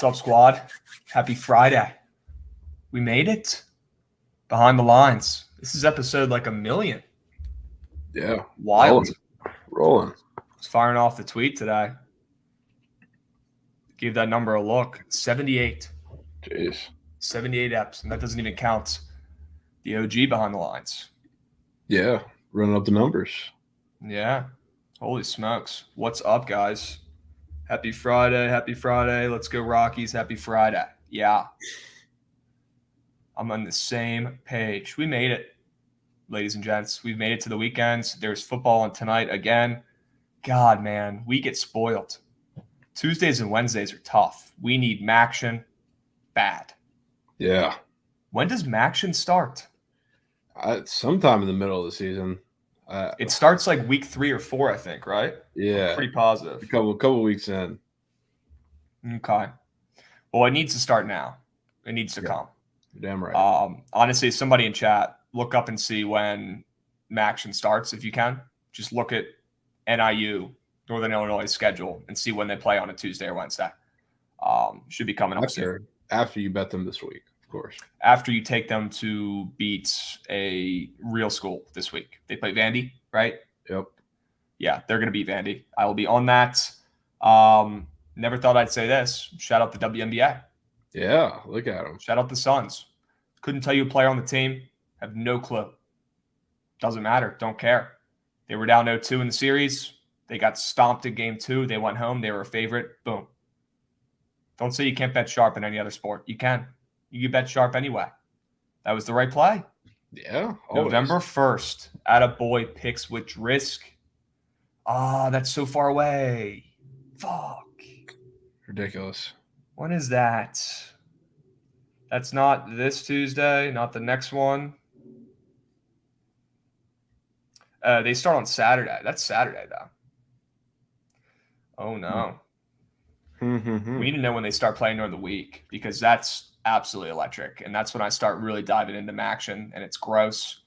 What's up, squad? Happy Friday. We made it. Behind the lines. This is episode like 1,000,000. Yeah. Wild. Rolling. I was firing off the tweet today. Give that number a look. 78. Jeez. 78 eps. And that doesn't even count the OG behind the lines. Yeah. Running up the numbers. Yeah. Holy smokes. What's up, guys? Happy Friday. Happy Friday. Let's go Rockies. Happy Friday. Yeah. I'm on the same page. We made it, ladies and gents. We've made it to the weekends. There's football on tonight again. God, man, we get spoiled. Tuesdays and Wednesdays are tough. We need Maction bad. Yeah. When does Maction start? Sometime in the middle of the season. It starts like week 3 or 4, I think, right? Yeah. I'm pretty positive. A couple weeks in. Okay. Well, it needs to start now. It needs to come. You're damn right. Honestly, somebody in chat, look up and see when Maction starts if you can. Just look at NIU, Northern Illinois schedule, and see when they play on a Tuesday or Wednesday. Should be coming up soon. After you bet them this week, of course. After you take them to beat a real school this week. They play Vandy, right? Yep. Yeah, they're going to beat Vandy. I will be on that. Never thought I'd say this. Shout out the WNBA. Yeah, look at them. Shout out the Suns. Couldn't tell you a player on the team. Have no clue. Doesn't matter. Don't care. They were down 0-2 in the series. They got stomped in game 2. They went home. They were a favorite. Boom. Don't say you can't bet sharp in any other sport. You can. You can bet sharp anyway. That was the right play. Yeah. Always. November 1st. Attaboy picks with risk. That's so far away. Fuck. Ridiculous. When is that? That's not this Tuesday, not the next one. They start on Saturday. That's Saturday, though. Oh, no. We need to know when they start playing during the week because that's absolutely electric. And that's when I start really diving into Maction, and it's gross.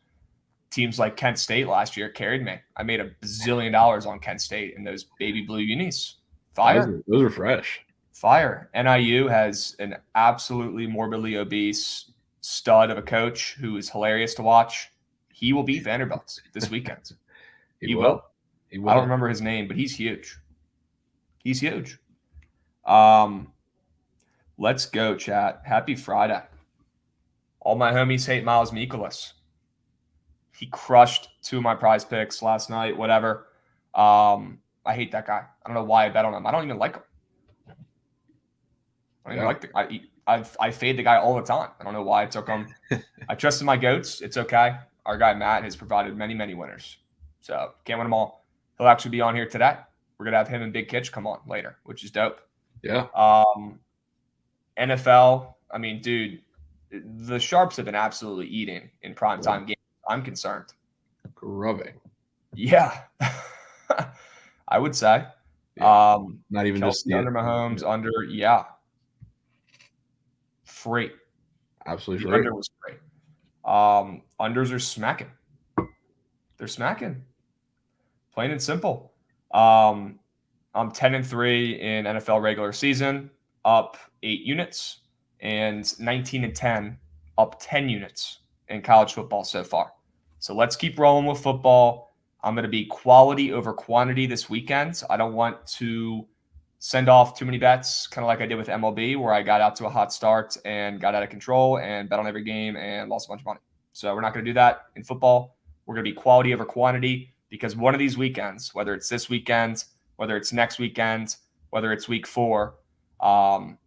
Teams like Kent State last year carried me. I made $1 bazillion on Kent State in those baby blue unis. Fire. Those are fresh. Fire. NIU has an absolutely morbidly obese stud of a coach who is hilarious to watch. He will beat Vanderbilt this weekend. He will. I don't remember his name, but he's huge. He's huge. Let's go, chat. Happy Friday. All my homies hate Miles Mikolas. He crushed 2 of my prize picks last night, whatever. I hate that guy. I don't know why I bet on him. I don't even like him. I fade the guy all the time. I don't know why I took him. I trusted my goats. It's okay. Our guy Matt has provided many, many winners. So can't win them all. He'll actually be on here today. We're gonna have him and Big Kitch come on later, which is dope. Yeah. NFL. I mean, dude, the Sharps have been absolutely eating in primetime games. I'm concerned. Grubbing. Yeah. I would say. Yeah. Not even Kelsey just under Mahomes, under, yeah. Free. Absolutely The free. under was free. Unders are smacking. They're smacking. Plain and simple. I'm 10-3 in NFL regular season, up 8 units, and 19-10, up 10 units in college football so far. So let's keep rolling with football. I'm going to be quality over quantity this weekend. I don't want to send off too many bets, kind of like I did with MLB, where I got out to a hot start and got out of control and bet on every game and lost a bunch of money. So we're not going to do that in football. We're going to be quality over quantity because one of these weekends, whether it's this weekend, whether it's next weekend, whether it's week 4, the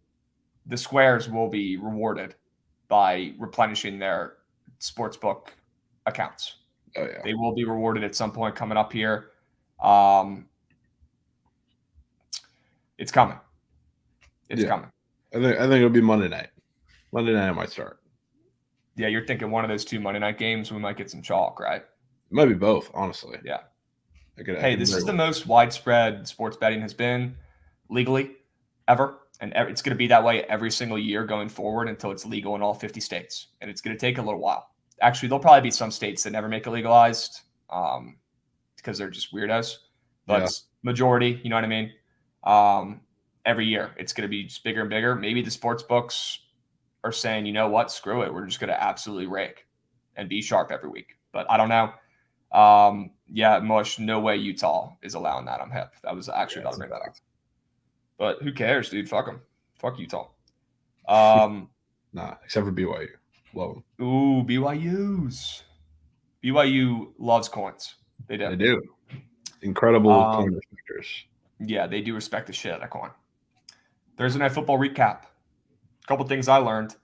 squares will be rewarded by replenishing their sportsbook accounts. Oh, yeah. They will be rewarded at some point coming up here. It's coming. It's coming. I think it'll be Monday night. Monday night I might start. Yeah, you're thinking one of those 2 Monday night games, we might get some chalk, right? It might be both, honestly. Yeah. This is the most widespread sports betting has been legally ever. And it's going to be that way every single year going forward until it's legal in all 50 states. And it's going to take a little while. Actually, there'll probably be some states that never make it legalized because they're just weirdos. But majority, you know what I mean? Every year, it's going to be just bigger and bigger. Maybe the sports books are saying, you know what, screw it. We're just going to absolutely rake and be sharp every week. But I don't know. Mush, no way Utah is allowing that. I'm hip. That was actually about to bring that up. But who cares, dude? Fuck them. Fuck Utah. Nah, except for BYU. Love them. Ooh, BYU loves coins. They do. They do. Incredible coin respecters. Yeah, they do respect the shit out of coin. Thursday Night Football recap. A couple things I learned.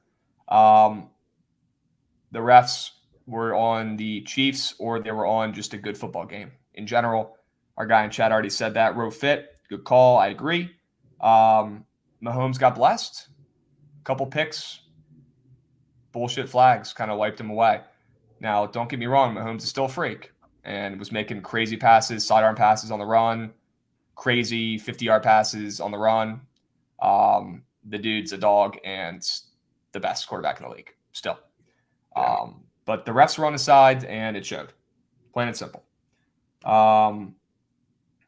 the refs were on the Chiefs or they were on just a good football game in general. Our guy in chat already said that. Row fit, good call. I agree. Mahomes got blessed. Couple picks, bullshit flags kind of wiped him away. Now, don't get me wrong, Mahomes is still a freak and was making crazy passes, sidearm passes on the run, crazy 50-yard passes on the run. The dude's a dog and the best quarterback in the league still. Yeah. But the refs were on his side, and it showed. Plain and simple.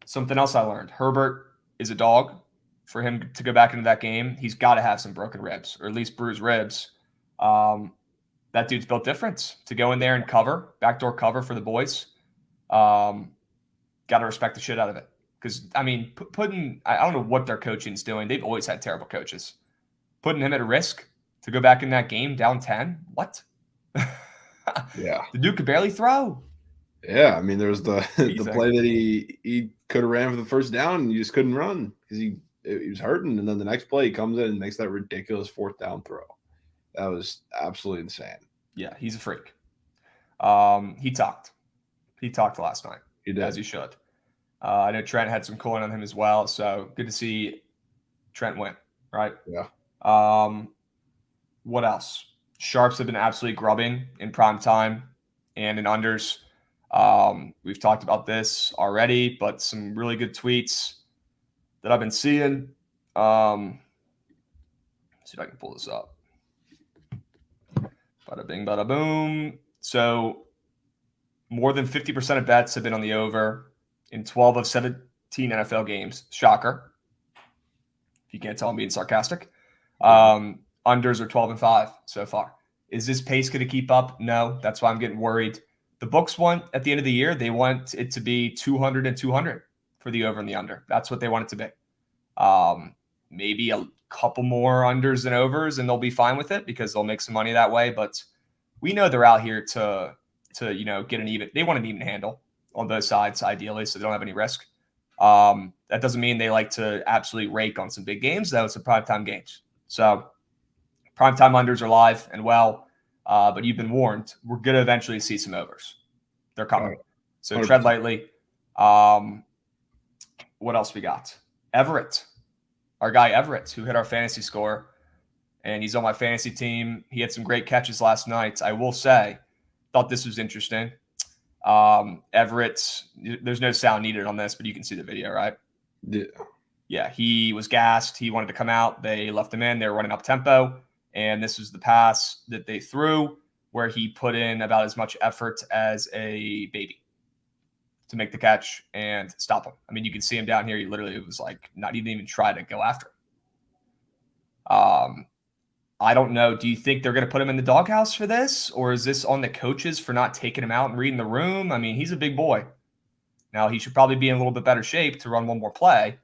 Something else I learned. Herbert is a dog. For him to go back into that game, he's got to have some broken ribs, or at least bruised ribs. That dude's built different. To go in there and cover, backdoor cover for the boys, got to respect the shit out of it. Because, I mean, I don't know what their coaching's doing. They've always had terrible coaches. Putting him at risk to go back in that game down 10? What? Yeah. The dude could barely throw. Yeah, I mean, there was the play that he could have ran for the first down and he just couldn't run because he was hurting. And then the next play he comes in and makes that ridiculous 4th down throw. That was absolutely insane. Yeah, he's a freak. He talked. He talked last night. He did. As he should. I know Trent had some cooling on him as well, so good to see Trent win, right? Yeah. What else? Sharps have been absolutely grubbing in prime time and in unders. We've talked about this already, but some really good tweets that I've been seeing. Let's see if I can pull this up. Bada bing, bada boom. So more than 50% of bets have been on the over in 12 of 17 NFL games. Shocker. If you can't tell, I'm being sarcastic. Unders are 12-5 so far. Is this pace going to keep up? No. That's why I'm getting worried. The books want, at the end of the year, they want it to be 200 and 200 for the over and the under. That's what they want it to be. Maybe a couple more unders and overs, and they'll be fine with it because they'll make some money that way. But we know they're out here to get an even. They want an even handle on both sides, ideally, so they don't have any risk. That doesn't mean they like to absolutely rake on some big games, though. It's a primetime games. So primetime unders are live and well, but you've been warned. We're going to eventually see some overs. They're coming. So 100%. Tread lightly. What else we got? Everett. Our guy Everett, who hit our fantasy score, and he's on my fantasy team. He had some great catches last night. I will say, thought this was interesting. Everett, there's no sound needed on this, but you can see the video, right? Yeah, he was gassed. He wanted to come out. They left him in. They were running up tempo, and this was the pass that they threw where he put in about as much effort as a baby to make the catch and stop him. I mean, you can see him down here. He literally was like not even try to go after him. I don't know. Do you think they're going to put him in the doghouse for this? Or is this on the coaches for not taking him out and reading the room? I mean, he's a big boy. Now, he should probably be in a little bit better shape to run one more play.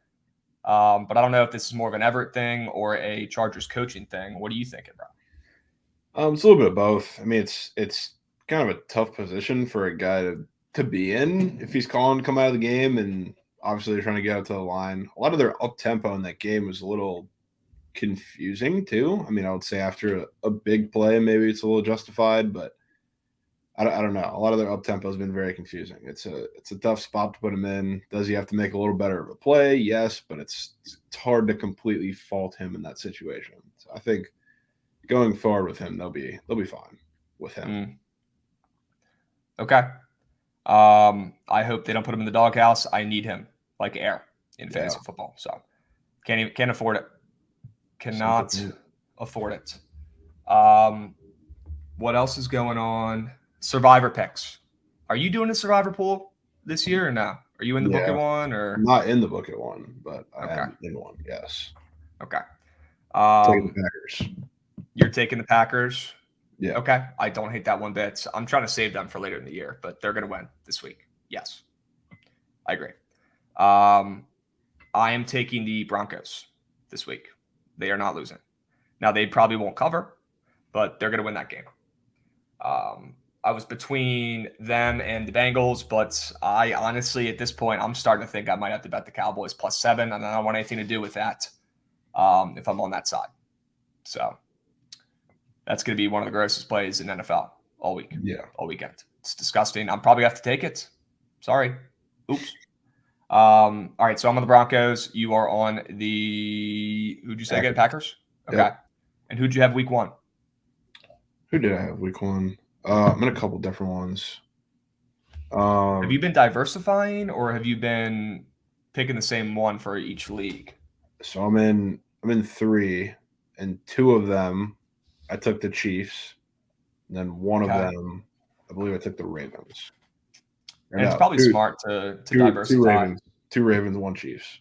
But I don't know if this is more of an Everett thing or a Chargers coaching thing. What are you thinking, bro? It's a little bit of both. I mean, it's kind of a tough position for a guy to be in if he's calling to come out of the game, and obviously they're trying to get out to the line. A lot of their up-tempo in that game was a little confusing too. I mean, I would say after a big play, maybe it's a little justified, but I don't know. A lot of their up-tempo has been very confusing. It's a tough spot to put him in. Does he have to make a little better of a play? Yes, but it's hard to completely fault him in that situation. So I think going forward with him, they'll be fine with him. Okay. I hope they don't put him in the doghouse. I need him like air in fantasy football. So can't afford it. Cannot afford it. What else is going on? Survivor picks. Are you doing a survivor pool this year or no? Are you in the book at one or I'm not in the book at one, but I am in one. Yes. Okay. Taking the Packers. You're taking the Packers. Yeah. Okay. I don't hate that one bit. I'm trying to save them for later in the year, but they're going to win this week. Yes. I agree. I am taking the Broncos this week. They are not losing. Now, they probably won't cover, but they're going to win that game. I was between them and the Bengals, but I honestly, at this point, I'm starting to think I might have to bet the Cowboys +7, and I don't want anything to do with that if I'm on that side. So that's going to be one of the grossest plays in NFL. all week. Yeah. All weekend. It's disgusting. I'm probably going to have to take it. Sorry. Oops. All right, so I'm on the Broncos. You are on the who'd you say again? Packers? Okay. Yep. And who'd you have week 1? Who did I have week 1? I'm in a couple different ones. Have you been diversifying, or have you been picking the same one for each league? So I'm in 3, and 2 of them I took the Chiefs, and then one of them I believe I took the Ravens. And it's probably smart to diversify. 2 Ravens, 1 Chiefs.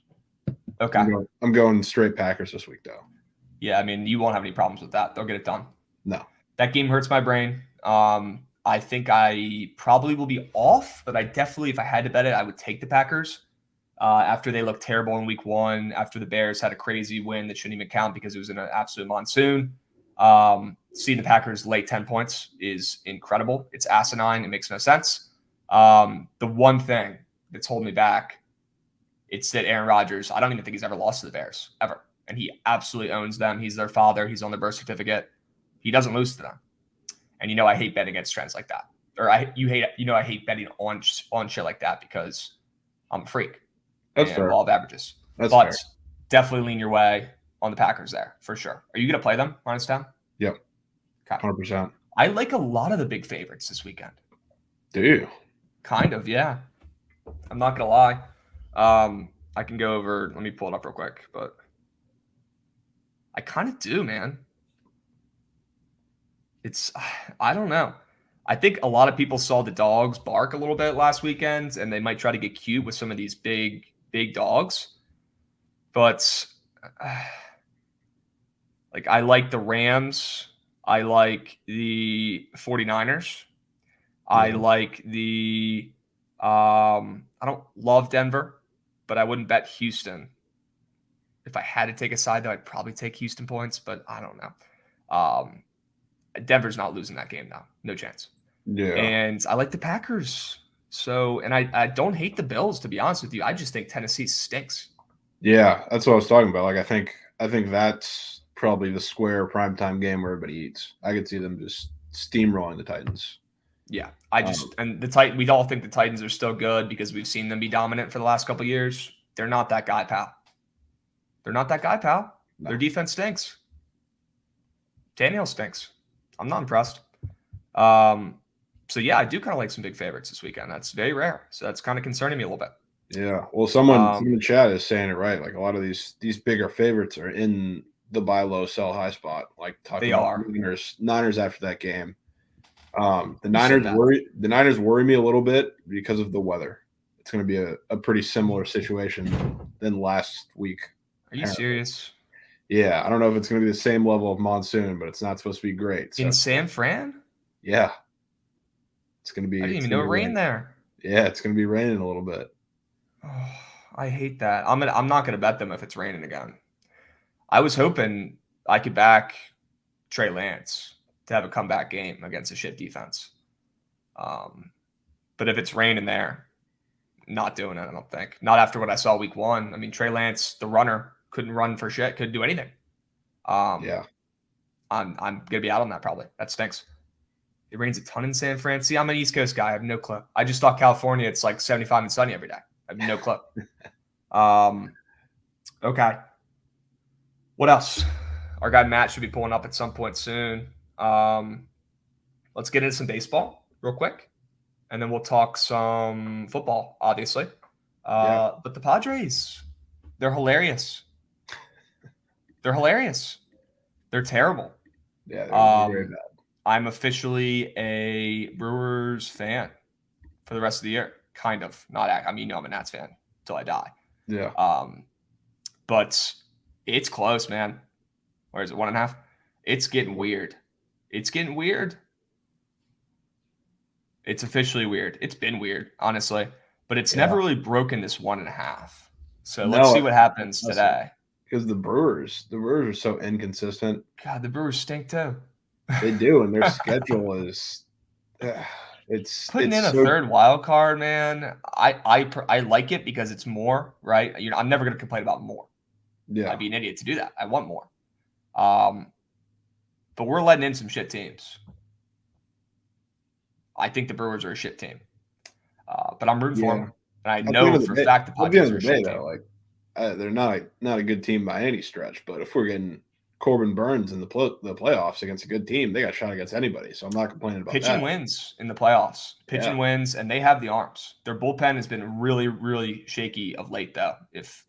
Okay. I'm going straight Packers this week, though. Yeah, I mean, you won't have any problems with that. They'll get it done. No. That game hurts my brain. I think I probably will be off, but I definitely, if I had to bet it, I would take the Packers. After they looked terrible in week 1, after the Bears had a crazy win that shouldn't even count because it was in an absolute monsoon. Seeing the Packers lay 10 points is incredible. It's asinine. It makes no sense. The one thing that's holding me back, it's that Aaron Rodgers, I don't even think he's ever lost to the Bears, ever. And he absolutely owns them. He's their father. He's on their birth certificate. He doesn't lose to them. And I hate betting against trends like that. Or I hate betting on shit like that because I'm a freak. That's fair. Law of averages. That's but fair. Definitely lean your way on the Packers there for sure. Are you going to play them -10? Yep. Okay. 100%. I like a lot of the big favorites this weekend. Do you? Kind of, yeah. I'm not going to lie. I can go over, let me pull it up real quick, but I kind of do, man. I don't know. I think a lot of people saw the dogs bark a little bit last weekend, and they might try to get cute with some of these big dogs. But I like the Rams. I like the 49ers. I like the I don't love Denver, but I wouldn't bet Houston. If I had to take a side, though, I'd probably take Houston points, but I don't know. Denver's not losing that game now. No chance. Yeah. And I like the Packers. So, and I don't hate the Bills, to be honest with you. I just think Tennessee stinks. Yeah, that's what I was talking about. I think that's probably the square primetime game where everybody eats. I could see them just steamrolling the Titans. Yeah, and the Titans. We all think the Titans are still good because we've seen them be dominant for the last couple of years. They're not that guy, pal. They're not that guy, pal. No. Their defense stinks. Tannehill stinks. I'm not impressed. So yeah, I do kind of like some big favorites this weekend. That's very rare. So that's kind of concerning me a little bit. Yeah. Well, someone in the chat is saying it right. Like a lot of these bigger favorites are in the buy low, sell high spot. Like talking about Niners after that game. The Niners worry me a little bit because of the weather. It's going to be a pretty similar situation than last week. Are you serious? Yeah, I don't know if it's going to be the same level of monsoon, but it's not supposed to be great. So. In San Fran? Yeah. It's going to be. I didn't even know it rained there. Yeah, it's going to be raining a little bit. Oh, I hate that. I'm not going to bet them if it's raining again. I was hoping I could back Trey Lance to have a comeback game against a shit defense. But if it's raining there, not doing it, I don't think. Not after what I saw week 1. I mean, Trey Lance, the runner, couldn't run for shit, couldn't do anything. Yeah. I'm going to be out on that probably. That stinks. It rains a ton in San Fran. See, I'm an East Coast guy. I have no clue. I just thought California, it's like 75 and sunny every day. I have no clue. Okay. What else? Our guy Matt should be pulling up at some point soon. Let's get into some baseball real quick, and then we'll talk some football, obviously. But the Padres, they're hilarious. They're hilarious. They're terrible. Yeah, they're very bad. I'm officially a Brewers fan for the rest of the year. Kind of. Not. I mean, I'm a Nats fan until I die. Yeah. But it's close, man. Or is it 1.5? It's getting weird. It's getting weird. It's officially weird. It's been weird, honestly. But it's never really broken this 1.5. So let's see what happens today. Because the Brewers are so inconsistent. God, the Brewers stink too. They do, and their schedule is it's putting in a third wild card, man. I like it because it's more, right? I'm never going to complain about more. Yeah, I'd be an idiot to do that. I want more. But we're letting in some shit teams. I think the Brewers are a shit team. But I'm rooting for Yeah. them. And I At the end know of the for a day, fact the at the end Padres are of a the day, shit team. though, like they're not a good team by any stretch. But if we're getting Corbin Burns in the playoffs against a good team, they got shot against anybody. So I'm not complaining about Pitching that. wins in the playoffs. Pitching Yeah. wins, and they have the arms. Their bullpen has been really, really shaky of late, though. If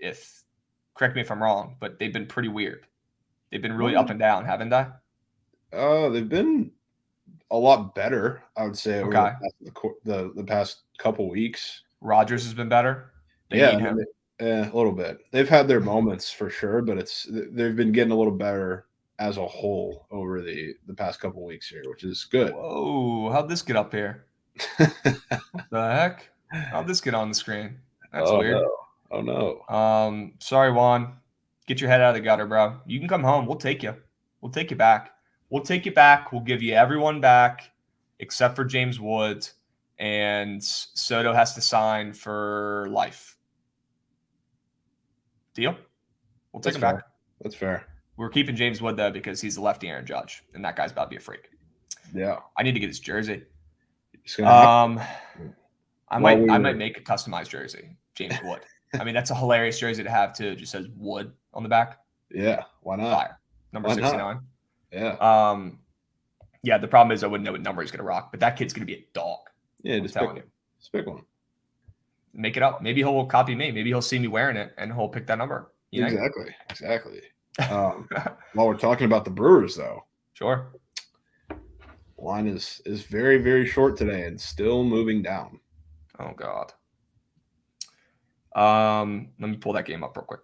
correct me if I'm wrong, but they've been pretty weird. They've been really up and down, haven't they? They've been a lot better, I would say, over Okay. the past couple weeks. Rogers has been better. They Yeah, need I mean, him. a little bit. They've had their moments for sure, but they've been getting a little better as a whole over the past couple weeks here, which is good. Whoa, how'd this get up here? What the heck? How'd this get on the screen? That's weird. No. Oh no. Sorry, Juan. Get your head out of the gutter, bro. You can come home. We'll take you. We'll take you back. We'll take you back. We'll give you everyone back except for James Woods, and Soto has to sign for life. Deal? We'll take him back. That's fair. We're keeping James Wood, though, because he's the lefty Aaron Judge, and that guy's about to be a freak. Yeah. I need to get his jersey. I might make a customized jersey, James Wood. I mean, that's a hilarious jersey to have, too. It just says Wood on the back. Yeah, why not? Fire. Number 69. Yeah. Yeah, the problem is I wouldn't know what number he's going to rock, but that kid's going to be a dog. Yeah, just pick one. Make it up. Maybe he'll copy me. Maybe he'll see me wearing it, and he'll pick that number. You know? Exactly. While we're talking about the Brewers, though. Sure. Line is very, very short today and still moving down. Oh, God. Let me pull that game up real quick.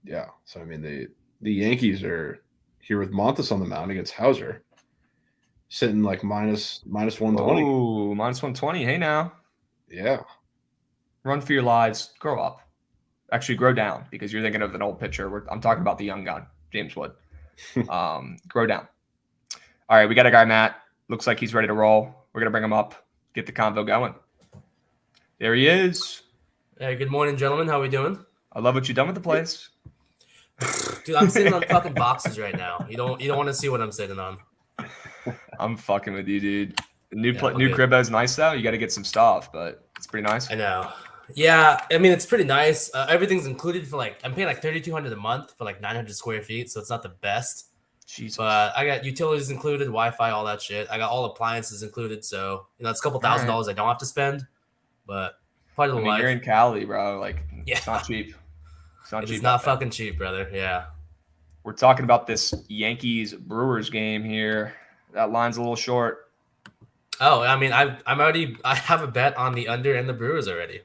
Yeah. So, I mean, the Yankees are here with Montas on the mound against Hauser, sitting like minus 120. Oh, minus 120. Hey, now. Yeah. Run for your lives. Grow up. Actually, grow down, because you're thinking of an old pitcher. I'm talking about the young gun, James Wood. Grow down. All right, we got a guy, Matt. Looks like he's ready to roll. We're going to bring him up, get the convo going. There he is. Hey, good morning, gentlemen. How we doing? I love what you've done with the place. Dude, I'm sitting on fucking boxes right now. You don't want to see what I'm sitting on. I'm fucking with you, dude. New crib is nice, though. You got to get some stuff, but it's pretty nice. I know. Yeah, I mean, it's pretty nice. Everything's included for I'm paying like $3,200 a month for like 900 square feet, so it's not the best. Jesus. But I got utilities included, Wi-Fi, all that shit. I got all appliances included, so it's a couple $1,000s I don't have to spend. But part of the life. You're in Cali, bro. Like, yeah. It's not cheap. It's not fucking cheap, brother. Yeah. We're talking about this Yankees Brewers game here. That line's a little short. Oh, I mean, I have a bet on the under and the Brewers already.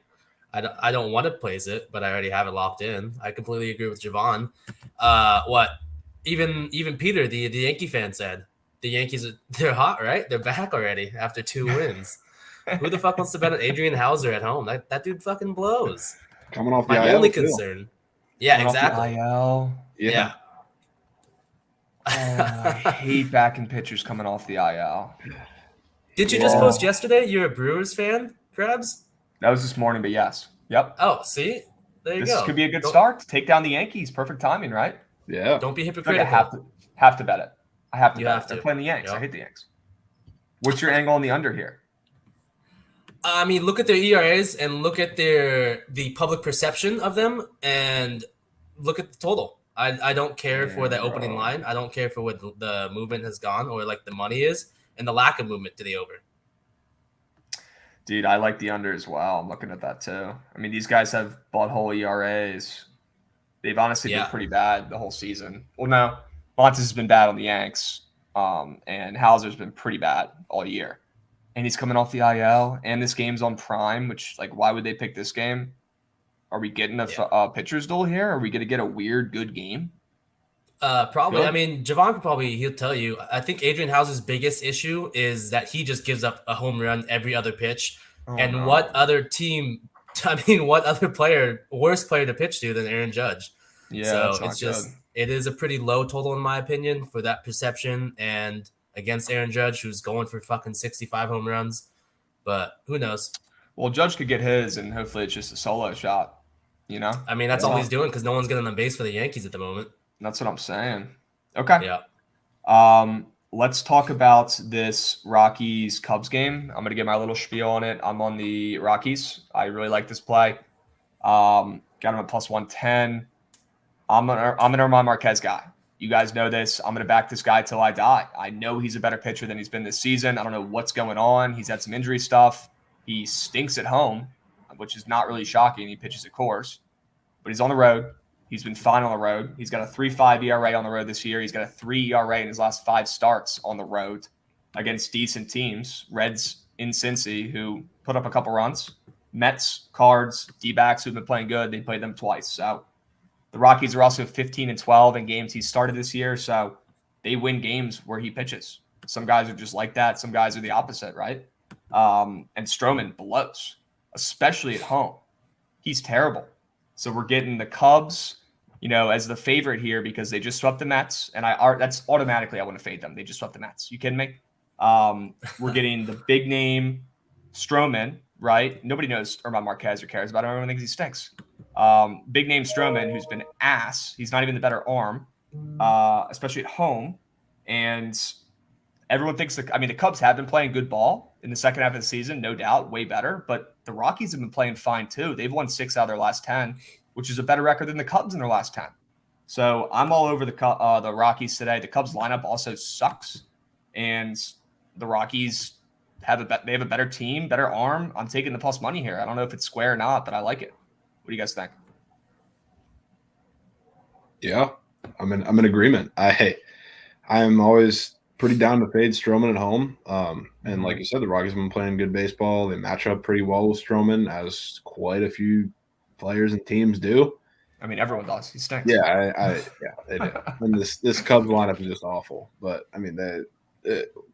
I don't want to place it, but I already have it locked in. I completely agree with Jovan. Even Peter, the Yankee fan, said the Yankees they're hot, right? They're back already after 2 wins. Who the fuck wants to bet on Adrian Hauser at home? That dude fucking blows. Coming off the My IL only too. concern. Yeah, Coming exactly. Off the IL. Yeah. I hate backing pitchers coming off the IL. Did you just post yesterday? You're a Brewers fan, Krabs? That was this morning, but yes. Yep. Oh, see? There you go. This could be a good start to take down the Yankees. Perfect timing, right? Yeah. Don't be I hypocritical. have to bet it. I have to You bet have it. to. They're playing the Yanks. Yep. I hate the Yanks. What's your angle on the under here? I mean, look at their ERAs and look at the public perception of them, and look at the total. I don't care for the opening line. I don't care for what the movement has gone or like the money is and the lack of movement to the over. Dude, I like the under as well. I'm looking at that too. I mean, these guys have butthole ERAs. They've honestly been pretty bad the whole season. Well, no, Montes has been bad on the Yanks, and Hauser's been pretty bad all year. And he's coming off the IL, and this game's on Prime, which, like, why would they pick this game? Are we getting a pitcher's duel here? Are we going to get a weird, good game? Probably. Good. I mean, Jovan he'll tell you. I think Adrian Hauser's biggest issue is that he just gives up a home run every other pitch. What other player, worse player to pitch to than Aaron Judge? Yeah, so it is a pretty low total in my opinion for that perception and against Aaron Judge, who's going for fucking 65 home runs. But who knows? Well, Judge could get his, and hopefully it's just a solo shot, you know? I mean, that's all he's doing because no one's getting on base for the Yankees at the moment. That's what I'm saying. Okay. Yeah. let's talk about this Rockies Cubs game. I'm going to get my little spiel on it. I'm on the Rockies. I really like this play. Got him at plus 110. I'm an Herman Marquez guy. You guys know this. I'm going to back this guy till I die. I know he's a better pitcher than he's been this season. I don't know what's going on. He's had some injury stuff. He stinks at home, which is not really shocking. He pitches at Coors, but he's on the road. He's been fine on the road. He's got a 3.5 ERA on the road this year. He's got a 3 ERA in his last 5 starts on the road against decent teams. Reds in Cincy, who put up a couple runs. Mets, Cards, D-backs who've been playing good. They played them twice. So the Rockies are also 15-12 in games he started this year. So they win games where he pitches. Some guys are just like that. Some guys are the opposite, right? And Stroman blows, especially at home. He's terrible. So we're getting the Cubs, as the favorite here because they just swept the Mets, and that's automatically I want to fade them. They just swept the Mets. You kidding me? We're getting the big name Stroman, right? Nobody knows Herman Marquez or cares about him. Everyone thinks he stinks. Big name Stroman, who's been ass. He's not even the better arm, especially at home. And everyone thinks the Cubs have been playing good ball in the second half of the season, no doubt, way better. But the Rockies have been playing fine too. They've won 6 out of their last 10, which is a better record than the Cubs in their last 10. So I'm all over the Rockies today. The Cubs lineup also sucks, and the Rockies have a better team, better arm. I'm taking the plus money here. I don't know if it's square or not, but I like it. What do you guys think? Yeah, I'm in agreement. I'm always pretty down to fade Stroman at home. And like you said, the Rockies have been playing good baseball. They match up pretty well with Stroman, as quite a few players and teams do. I mean, everyone does. He stinks. Yeah, they do. And this Cubs lineup is just awful. But I mean, the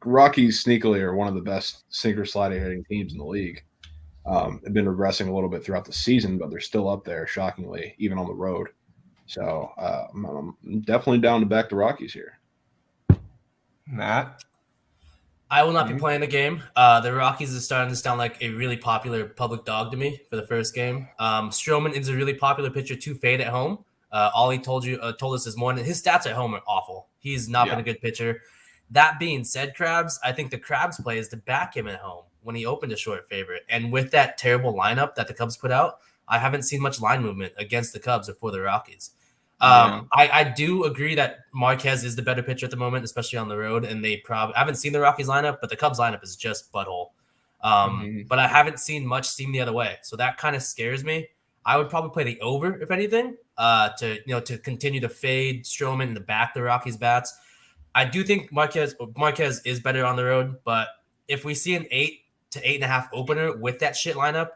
Rockies sneakily are one of the best sinker sliding hitting teams in the league. They've been regressing a little bit throughout the season, but they're still up there, shockingly, even on the road. So I'm definitely down to back the Rockies here. Matt? I will not be playing the game. The Rockies is starting to sound like a really popular public dog to me for the first game. Stroman is a really popular pitcher to fade at home. Ollie told us this morning, his stats at home are awful. He's not been a good pitcher. That being said, Krabs, I think the Krabs play is to back him at home when he opened a short favorite. And with that terrible lineup that the Cubs put out, I haven't seen much line movement against the Cubs or for the Rockies. I do agree that Marquez is the better pitcher at the moment, especially on the road. And I haven't seen the Rockies lineup, but the Cubs lineup is just butthole. But I haven't seen much seem the other way. So that kind of scares me. I would probably play the over, if anything, to continue to fade Stroman and to back the Rockies bats. I do think Marquez is better on the road, but if we see an 8 to 8.5 opener with that shit lineup,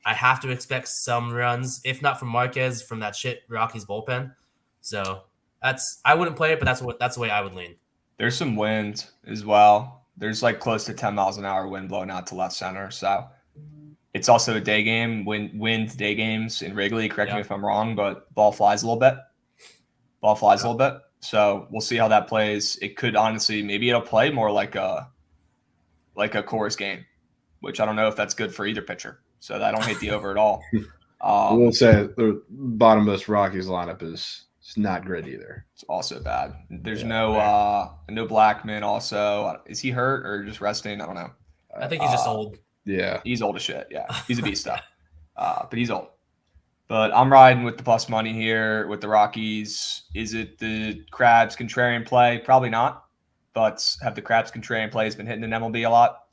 I have to expect some runs, if not from Marquez, from that shit Rockies bullpen. So I wouldn't play it, but that's the way I would lean. There's some wind as well. There's like close to 10 miles an hour wind blowing out to left center. So it's also a day game. Wind day games in Wrigley. Correct me if I'm wrong, but ball flies a little bit. So we'll see how that plays. It could honestly, maybe it'll play more like a Coors game, which I don't know if that's good for either pitcher. So I don't hate the over at all. I will say the bottom of this Rockies lineup is not great either. It's also bad. There's no Blackman. Also, is he hurt or just resting? I don't know. I think he's just old. Yeah, he's old as shit. Yeah, he's a beast stuff. But he's old. But I'm riding with the plus money here with the Rockies. Is it the Krabs contrarian play? Probably not. But have the Krabs contrarian plays been hitting in MLB a lot?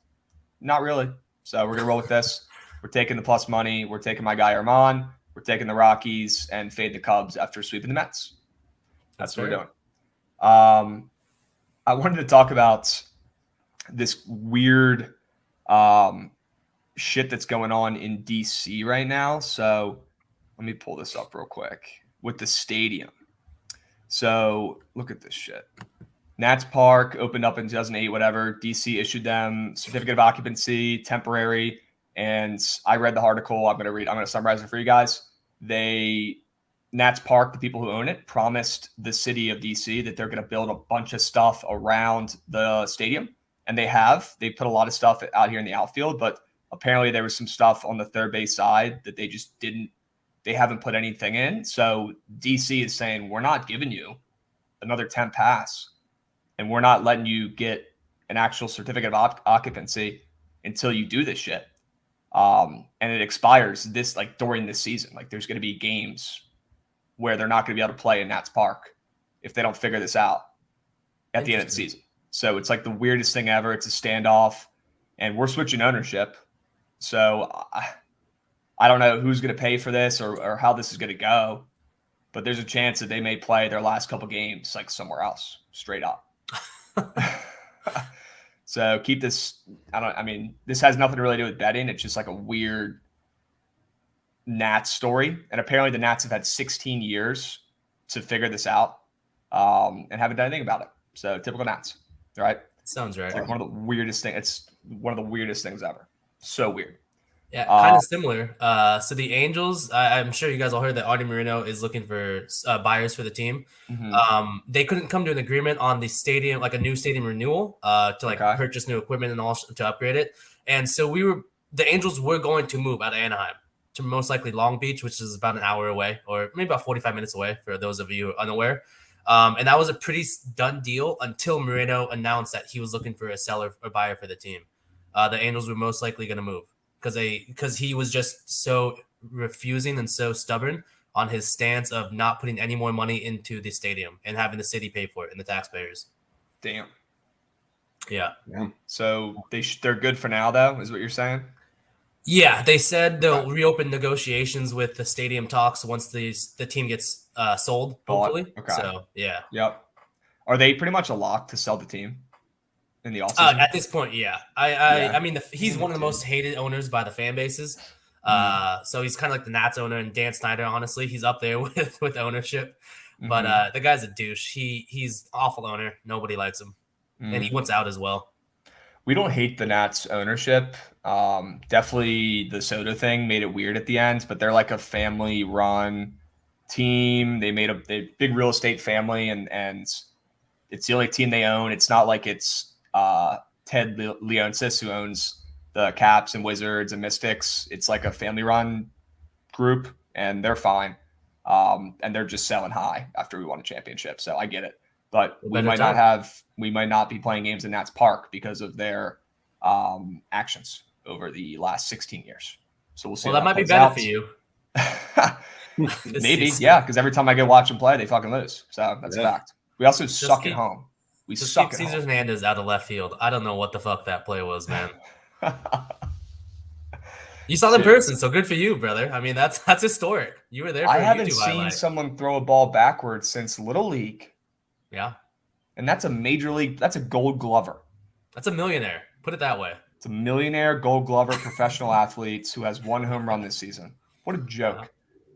Not really. So we're going to roll with this. We're taking the plus money. We're taking my guy Armand. We're taking the Rockies and fade the Cubs after sweeping the Mets. That's what we're doing. I wanted to talk about this weird shit that's going on in DC right now. So let me pull this up real quick with the stadium. So look at this shit. Nats Park opened up in 2008, whatever. DC issued them certificate of occupancy, temporary. And I read the article. I'm going to summarize it for you guys. Nats Park, the people who own it, promised the city of DC that they're going to build a bunch of stuff around the stadium. And they have. They put a lot of stuff out here in the outfield, but apparently there was some stuff on the third base side that they just didn't. They haven't put anything in. So DC is saying, we're not giving you another 10 pass and we're not letting you get an actual certificate of occupancy until you do this shit. And it expires during this season. Like there's going to be games where they're not going to be able to play in Nats Park if they don't figure this out at the end of the season. So it's like the weirdest thing ever. It's a standoff, and we're switching ownership. So I don't know who's going to pay for this or how this is going to go, but there's a chance that they may play their last couple games like somewhere else, straight up. So keep this. This has nothing to really do with betting. It's just like a weird Nats story. And apparently the Nats have had 16 years to figure this out and haven't done anything about it. So typical Nats, right? Sounds right. It's like one of the weirdest things. It's one of the weirdest things ever. So weird. Yeah, kind of similar. So the Angels, I'm sure you guys all heard that Artie Moreno is looking for buyers for the team. Mm-hmm. They couldn't come to an agreement on the stadium, like a new stadium renewal, to purchase new equipment and all to upgrade it. And so the Angels were going to move out of Anaheim to most likely Long Beach, which is about an hour away, or maybe about 45 minutes away for those of you unaware. And that was a pretty done deal until Moreno announced that he was looking for a seller or buyer for the team. The Angels were most likely going to move because he was just so refusing and so stubborn on his stance of not putting any more money into the stadium and having the city pay for it and the taxpayers. Damn. Yeah. So they're good for now, though, is what you're saying? Yeah, they said they'll reopen negotiations with the stadium talks once the team gets sold, hopefully. Okay. So, yeah. Yep. Are they pretty much a lock to sell the team in the offseason? At this point, yeah. I mean, he's one of the most hated owners by the fan bases. So he's kind of like the Nats owner and Dan Snyder, honestly. He's up there with ownership. But the guy's a douche. He's awful owner. Nobody likes him. And he wants out as well. We don't hate the Nats ownership. Definitely the Soto thing made it weird at the end, but they're like a family-run team. They made a big real estate family, and it's the only team they own. It's not like it's Ted Leonsis who owns the Caps and Wizards and Mystics. It's like a family-run group, and they're fine. And they're just selling high after we won a championship. So I get it. But we might not be playing games in Nats Park because of their actions over the last 16 years. So we'll see. Well, that might be better for you. Maybe, yeah, because every time I go watch them play, they fucking lose. So that's a fact. We also suck at home. We suck at home. Cesar Hernandez out of left field. I don't know what the fuck that play was, man. You saw them in person, so good for you, brother. I mean, that's historic. You were there for I a haven't YouTube seen highlight. someone throw a ball backwards since Little League. Yeah. And that's a major league. That's a Gold Glover. That's a millionaire. Put it that way. It's a millionaire Gold Glover professional athlete who has one home run this season. What a joke.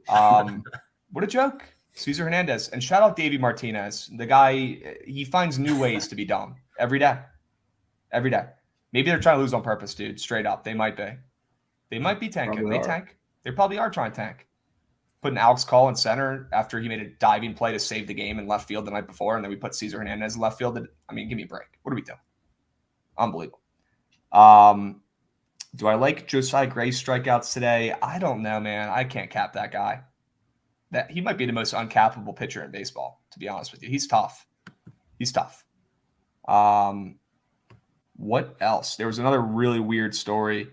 What a joke. Cesar Hernandez. And shout out Davey Martinez. The guy, he finds new ways to be dumb every day. Every day. Maybe they're trying to lose on purpose, dude. Straight up. They might be. They might be tanking. They tank. They probably are trying to tank. Putting Alex Call in center after he made a diving play to save the game in left field the night before, and then we put Cesar Hernandez in left field. I mean, give me a break. What are we doing? Unbelievable. Do I like Josiah Gray's strikeouts today? I don't know, man. I can't cap that guy. That he might be the most uncappable pitcher in baseball, to be honest with you. He's tough. He's tough. What else? There was another really weird story.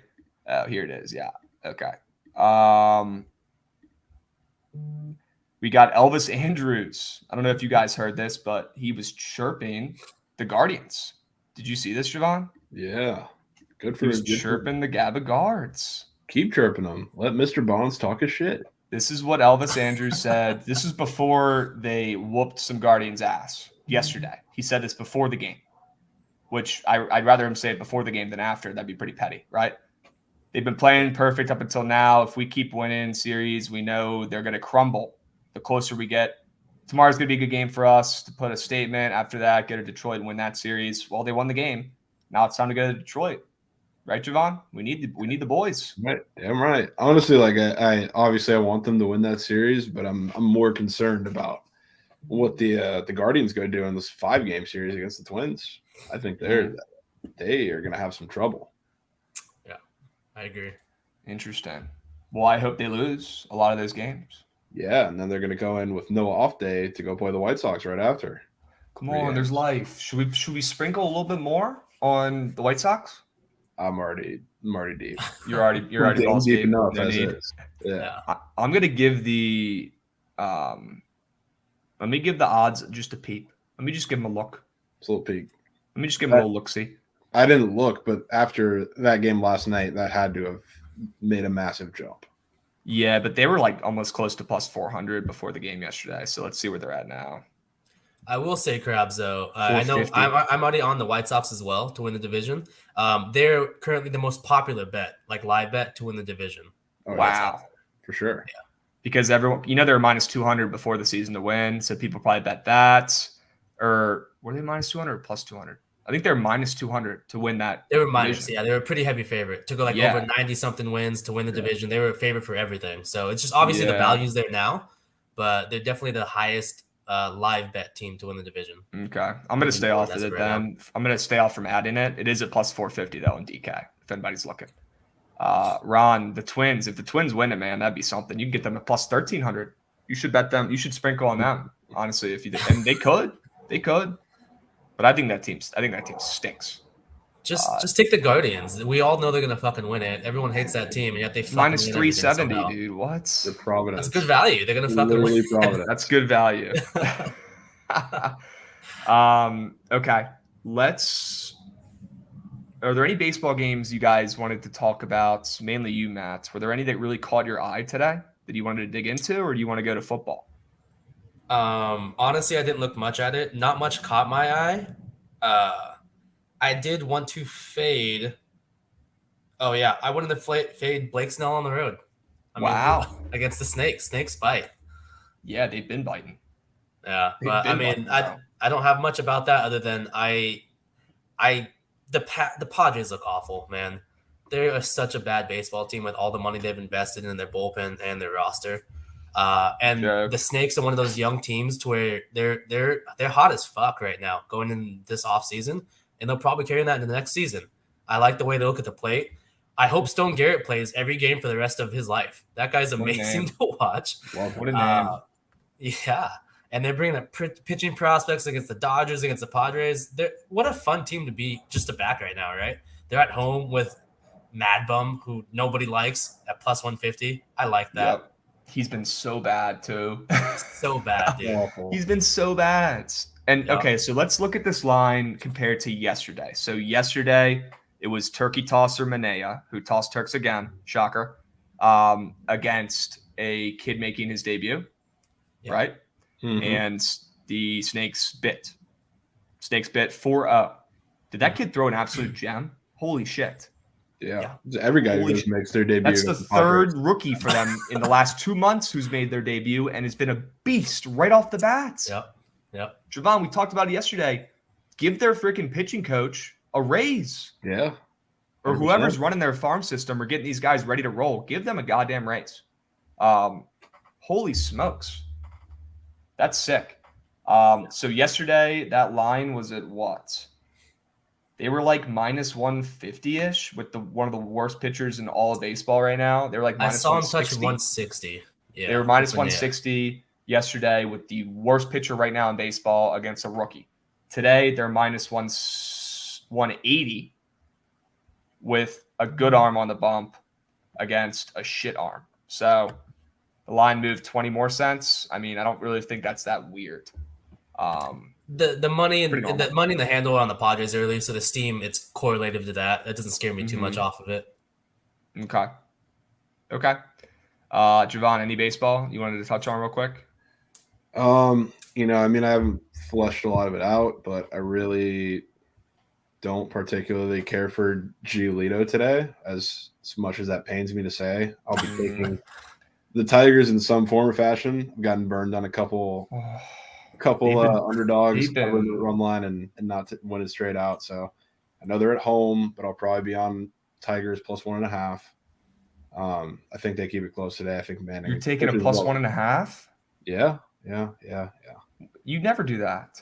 Oh, here it is. Yeah. Okay. We got Elvis Andrews. I don't know if you guys heard this, but he was chirping the Guardians. Did you see this, Jovan? Yeah. Good for him. He was chirping the GABA guards. Keep chirping them. Let Mr. Bonds talk his shit. This is what Elvis Andrews said. This is before they whooped some Guardians' ass yesterday. He said this before the game, which I'd rather him say it before the game than after. That'd be pretty petty, right? They've been playing perfect up until now. If we keep winning series, we know they're going to crumble the closer we get. Tomorrow's going to be a good game for us to put a statement. After that, get to Detroit and win that series. Well, they won the game. Now it's time to go to Detroit. Right, Jovan? We need the boys. Right. I'm right. Honestly, like I obviously I want them to win that series, but I'm more concerned about what the Guardians go do in this 5-game series against the Twins. I think they are going to have some trouble. Yeah, I agree. Interesting. Well, I hope they lose a lot of those games. Yeah, and then they're going to go in with no off day to go play the White Sox right after. Come 3 on, there's games. life. Should we sprinkle a little bit more on the White Sox? I'm already deep. You're already We're getting balls deep deep. enough No as need. is. Yeah. I'm gonna give the let me give the odds just a peep. Let me just give them a look. It's a little peak. Let me just give them a little look-see. I didn't look, but after that game last night, that had to have made a massive jump. Yeah, but they were like almost close to plus 400 before the game yesterday. So let's see where they're at now. I will say, Krabs, though. I know 450. I'm already on the White Sox as well to win the division. They're currently the most popular bet, like live bet to win the division. Oh, Wow. For sure. Yeah. Because everyone, they were minus 200 before the season to win. So people probably bet that. Or were they minus 200 or plus 200? I think they're minus 200 to win that. They were minus. division. Yeah, they were a pretty heavy favorite to go like over 90-something wins to win the division. They were a favorite for everything. So it's just obviously the value's there now, but they're definitely the highest live bet team to win the division. Okay. I'm going to stay off of it then. I'm going to stay off from adding it. It is at plus 450 though in DK, if anybody's looking. Ron, the Twins, if the Twins win it, man, that'd be something. You can get them at plus 1,300. You should bet them. You should sprinkle on them, honestly, if you did. And they could. But I think that team stinks. Just take the Guardians. We all know they're gonna fucking win it. Everyone hates that team, and yet they fucking minus win 370, dude. What? The Providence. That's good value. They're gonna fucking win. Providence. That's good value. Okay. Are there any baseball games you guys wanted to talk about? Mainly you, Matt. Were there any that really caught your eye today that you wanted to dig into, or do you want to go to football? Honestly, I didn't look much at it. Not much caught my eye. I did want to fade. Oh yeah, I wanted to fade Blake Snell on the road. Wow. Against the Snakes. Snakes bite. Yeah, they've been biting. Yeah, but I mean, I don't have much about that other than the Padres look awful, man. They're such a bad baseball team with all the money they've invested in their bullpen and their roster. And the Snakes are one of those young teams to where they're hot as fuck right now going in this offseason, and they'll probably carry that into the next season. I like the way they look at the plate. I hope Stone Garrett plays every game for the rest of his life. That guy's amazing to watch. What a name. Yeah. And they're bringing up pitching prospects against the Dodgers, against the Padres. What a fun team to be just to back right now, right? They're at home with Mad Bum, who nobody likes, at plus 150. I like that. Yep. He's been so bad, too. So bad, dude. He's been so bad. And, okay, so let's look at this line compared to yesterday. So yesterday, it was Turkey Tosser Manea, who tossed Turks again, shocker, against a kid making his debut, right? Mm-hmm. And the Snakes bit 4-0. Did that kid throw an absolute gem? Holy shit. Yeah. Every guy who makes their debut. That's the third rookie for them in the last 2 months who's made their debut and has been a beast right off the bat. Yep. Jovan, we talked about it yesterday. Give their freaking pitching coach a raise. Yeah. 100%. Or whoever's running their farm system or getting these guys ready to roll. Give them a goddamn raise. Holy smokes. That's sick. So yesterday, that line was at what? They were like minus 150-ish with one of the worst pitchers in all of baseball right now. They were like minus 160. I saw him touch 160. Yeah, they were minus 160 yesterday with the worst pitcher right now in baseball against a rookie. Today, they're minus 180 with a good arm on the bump against a shit arm. So the line moved 20 more cents. I mean, I don't really think that's that weird. The money and the handle on the Padres early, so the steam, it's correlative to that. That doesn't scare me too much off of it. Okay. Jovan, any baseball you wanted to touch on real quick? I haven't fleshed a lot of it out, but I really don't particularly care for Giolito today, as much as that pains me to say. I'll be taking the Tigers in some form or fashion. I've gotten burned on a couple underdogs over the run line and not to win it straight out. So I know they're at home, but I'll probably be on Tigers plus 1.5. I think they keep it close today. I think Manning. You're taking a plus 1.5? Yeah. You never do that.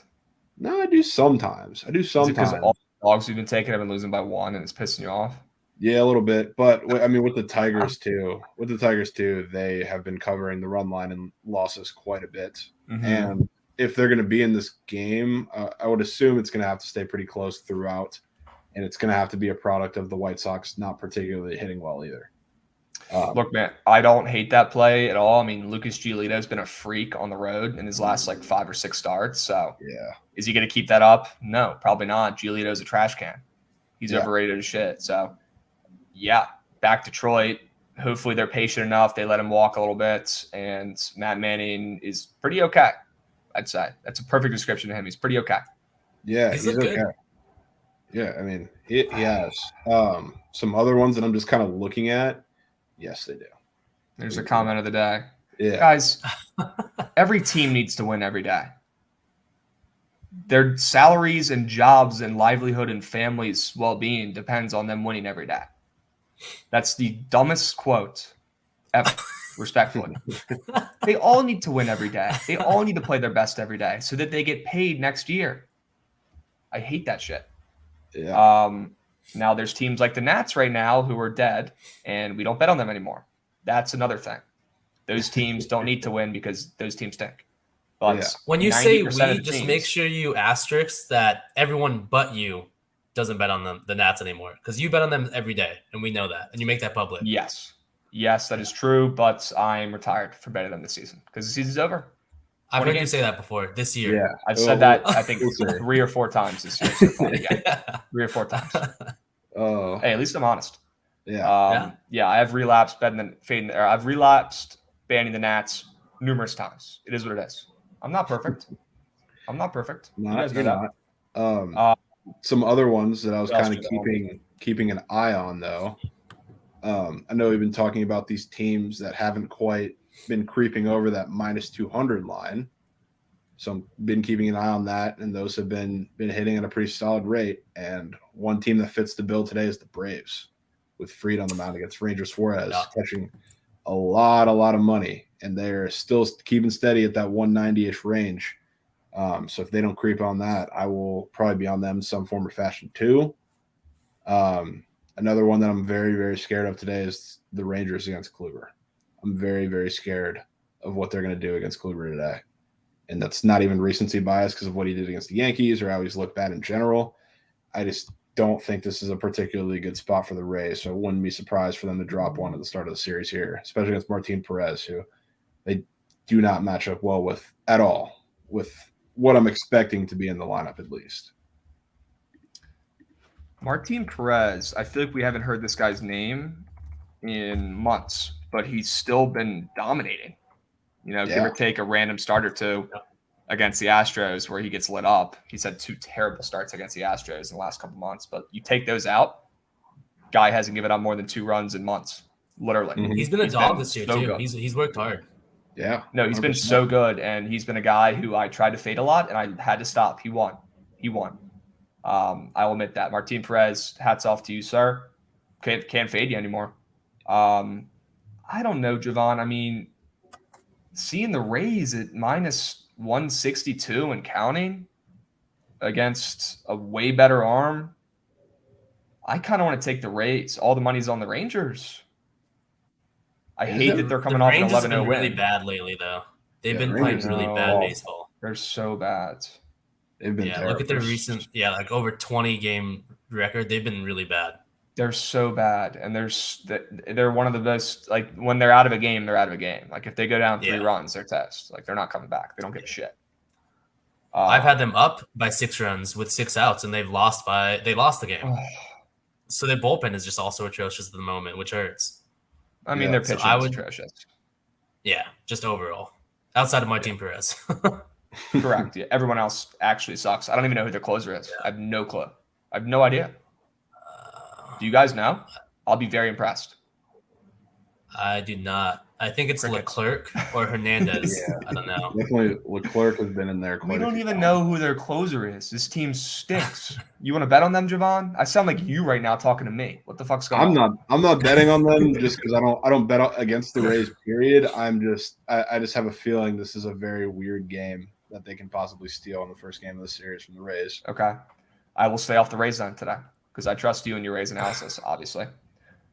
No, I do sometimes. Is it because all the dogs you've been taking have been losing by 1 and it's pissing you off? Yeah, a little bit. But I mean, with the Tigers too, they have been covering the run line and losses quite a bit. Mm-hmm. And if they're going to be in this game, I would assume it's going to have to stay pretty close throughout, and it's going to have to be a product of the White Sox not particularly hitting well either. Look, man, I don't hate that play at all. I mean, Lucas Giolito's been a freak on the road in his last like 5 or 6 starts. So, yeah, is he going to keep that up? No, probably not. Giolito's a trash can. He's overrated as shit. So, yeah, back Detroit. Hopefully they're patient enough. They let him walk a little bit, and Matt Manning is pretty okay. I'd say that's a perfect description of him. He's pretty okay. Yeah, he's okay. Good. Yeah, I mean, he has some other ones that I'm just kind of looking at. Yes, they do. There's a comment of the day. Yeah. Guys, every team needs to win every day. Their salaries and jobs and livelihood and families' well-being depends on them winning every day. That's the dumbest quote ever, respectfully. They all need to win every day. They all need to play their best every day so that they get paid next year. I hate that shit. Yeah. Now there's teams like the Nats right now who are dead, and we don't bet on them anymore. That's another thing. Those teams don't need to win because those teams stink. But when you say we, just make sure you asterisk that everyone but you doesn't bet on the Nats anymore, because you bet on them every day, and we know that, and you make that public. Yes, that is true, but I'm retired for betting them this season because the season's over. I've heard you say that before this year. Yeah, I've said that I think 3 or 4 times this year so far. Yeah. 3 or 4 times. Oh, hey, at least I'm honest. Yeah. I have relapsed I've relapsed banning the Nats numerous times. It is what it is. I'm not perfect. You guys know that. Some other ones that I was kind of keeping an eye on, though. I know we've been talking about these teams that haven't quite been creeping over that minus 200 line. So I've been keeping an eye on that, and those have been hitting at a pretty solid rate. And one team that fits the bill today is the Braves, with Fried on the mound against Ranger Suarez, catching a lot of money, and they're still keeping steady at that 190-ish range. So if they don't creep on that, I will probably be on them in some form or fashion too. Another one that I'm very, very scared of today is the Rangers against Kluber. I'm very, very scared of what they're going to do against Kluber today. And that's not even recency bias because of what he did against the Yankees or how he's looked bad in general. I just don't think this is a particularly good spot for the Rays, so I wouldn't be surprised for them to drop one at the start of the series here, especially against Martin Perez, who they do not match up well with at all, with what I'm expecting to be in the lineup at least. Martin Perez, I feel like we haven't heard this guy's name in months, but he's still been dominating. Give or take a random start or two against the Astros where he gets lit up. He's had 2 terrible starts against the Astros in the last couple months, but you take those out, guy hasn't given up more than 2 runs in months, literally. Mm-hmm. He's been a dog this year too. He's worked hard. Yeah. No, he's 100%. Been so good, and he's been a guy who I tried to fade a lot, and I had to stop. He won. I will admit that. Martin Perez, hats off to you, sir. Can't fade you anymore. I don't know, Jovan. I mean, seeing the Rays at minus 162 and counting against a way better arm, I kind of want to take the Rays. All the money's on the Rangers. I hate that they're coming off an 11-0 win. Really bad lately, though. They've been playing really bad baseball. They're so bad. They've been terrible. Look at their recent, like over 20 game record. They've been really bad. They're so bad, and they're one of the best. Like when they're out of a game, they're out of a game. Like if they go down 3 runs, they're toast. Like they're not coming back. They don't give a shit. I've had them up by 6 runs with 6 outs, and they lost the game. So their bullpen is just also atrocious at the moment, which hurts. I mean, their pitching is atrocious. Yeah, just overall, outside of Martin Perez. Correct. Yeah, everyone else actually sucks. I don't even know who their closer is. I have no clue. I have no idea. Do you guys know? I'll be very impressed. I do not. I think it's Leclerc or Hernandez. I don't know. Definitely Leclerc has been in there. We don't even know who their closer is. This team stinks. You want to bet on them, Jovan? I sound like you right now talking to me. What the fuck's going on? I'm not betting on them just because I don't bet against the Rays. Period. I just have a feeling this is a very weird game that they can possibly steal in the first game of the series from the Rays. Okay, I will stay off the Rays then today because I trust you and your Rays analysis, obviously.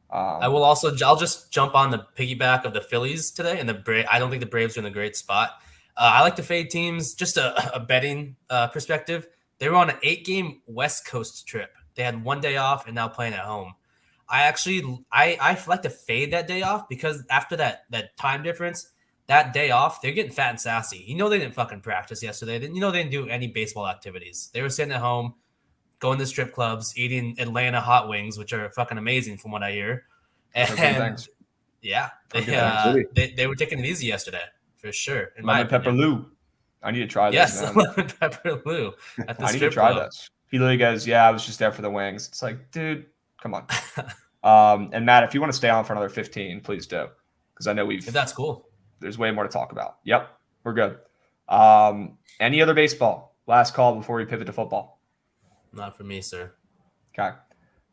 I'll just jump on the piggyback of the Phillies today, and I don't think the Braves are in a great spot. I like to fade teams. Just a betting perspective. They were on an 8-game West Coast trip. They had one day off and now playing at home. I like to fade that day off because after that time difference, that day off, they're getting fat and sassy. They didn't fucking practice yesterday. They didn't do any baseball activities. They were sitting at home, going to strip clubs, eating Atlanta hot wings, which are fucking amazing from what I hear. Good And things. yeah, Good things. they were taking it easy yesterday for sure. In my Lemon pepper opinion. Lou. I need to try this, Yes, man. lemon pepper Lou at the I need to strip try club. this. He literally goes, "Yeah, I was just there for the wings." It's like, dude, come on. And Matt, if you want to stay on for another 15, please do, because I know If that's cool. there's way more to talk about. Yep, we're good. Any other baseball? Last call before we pivot to football. Not for me, sir. Okay.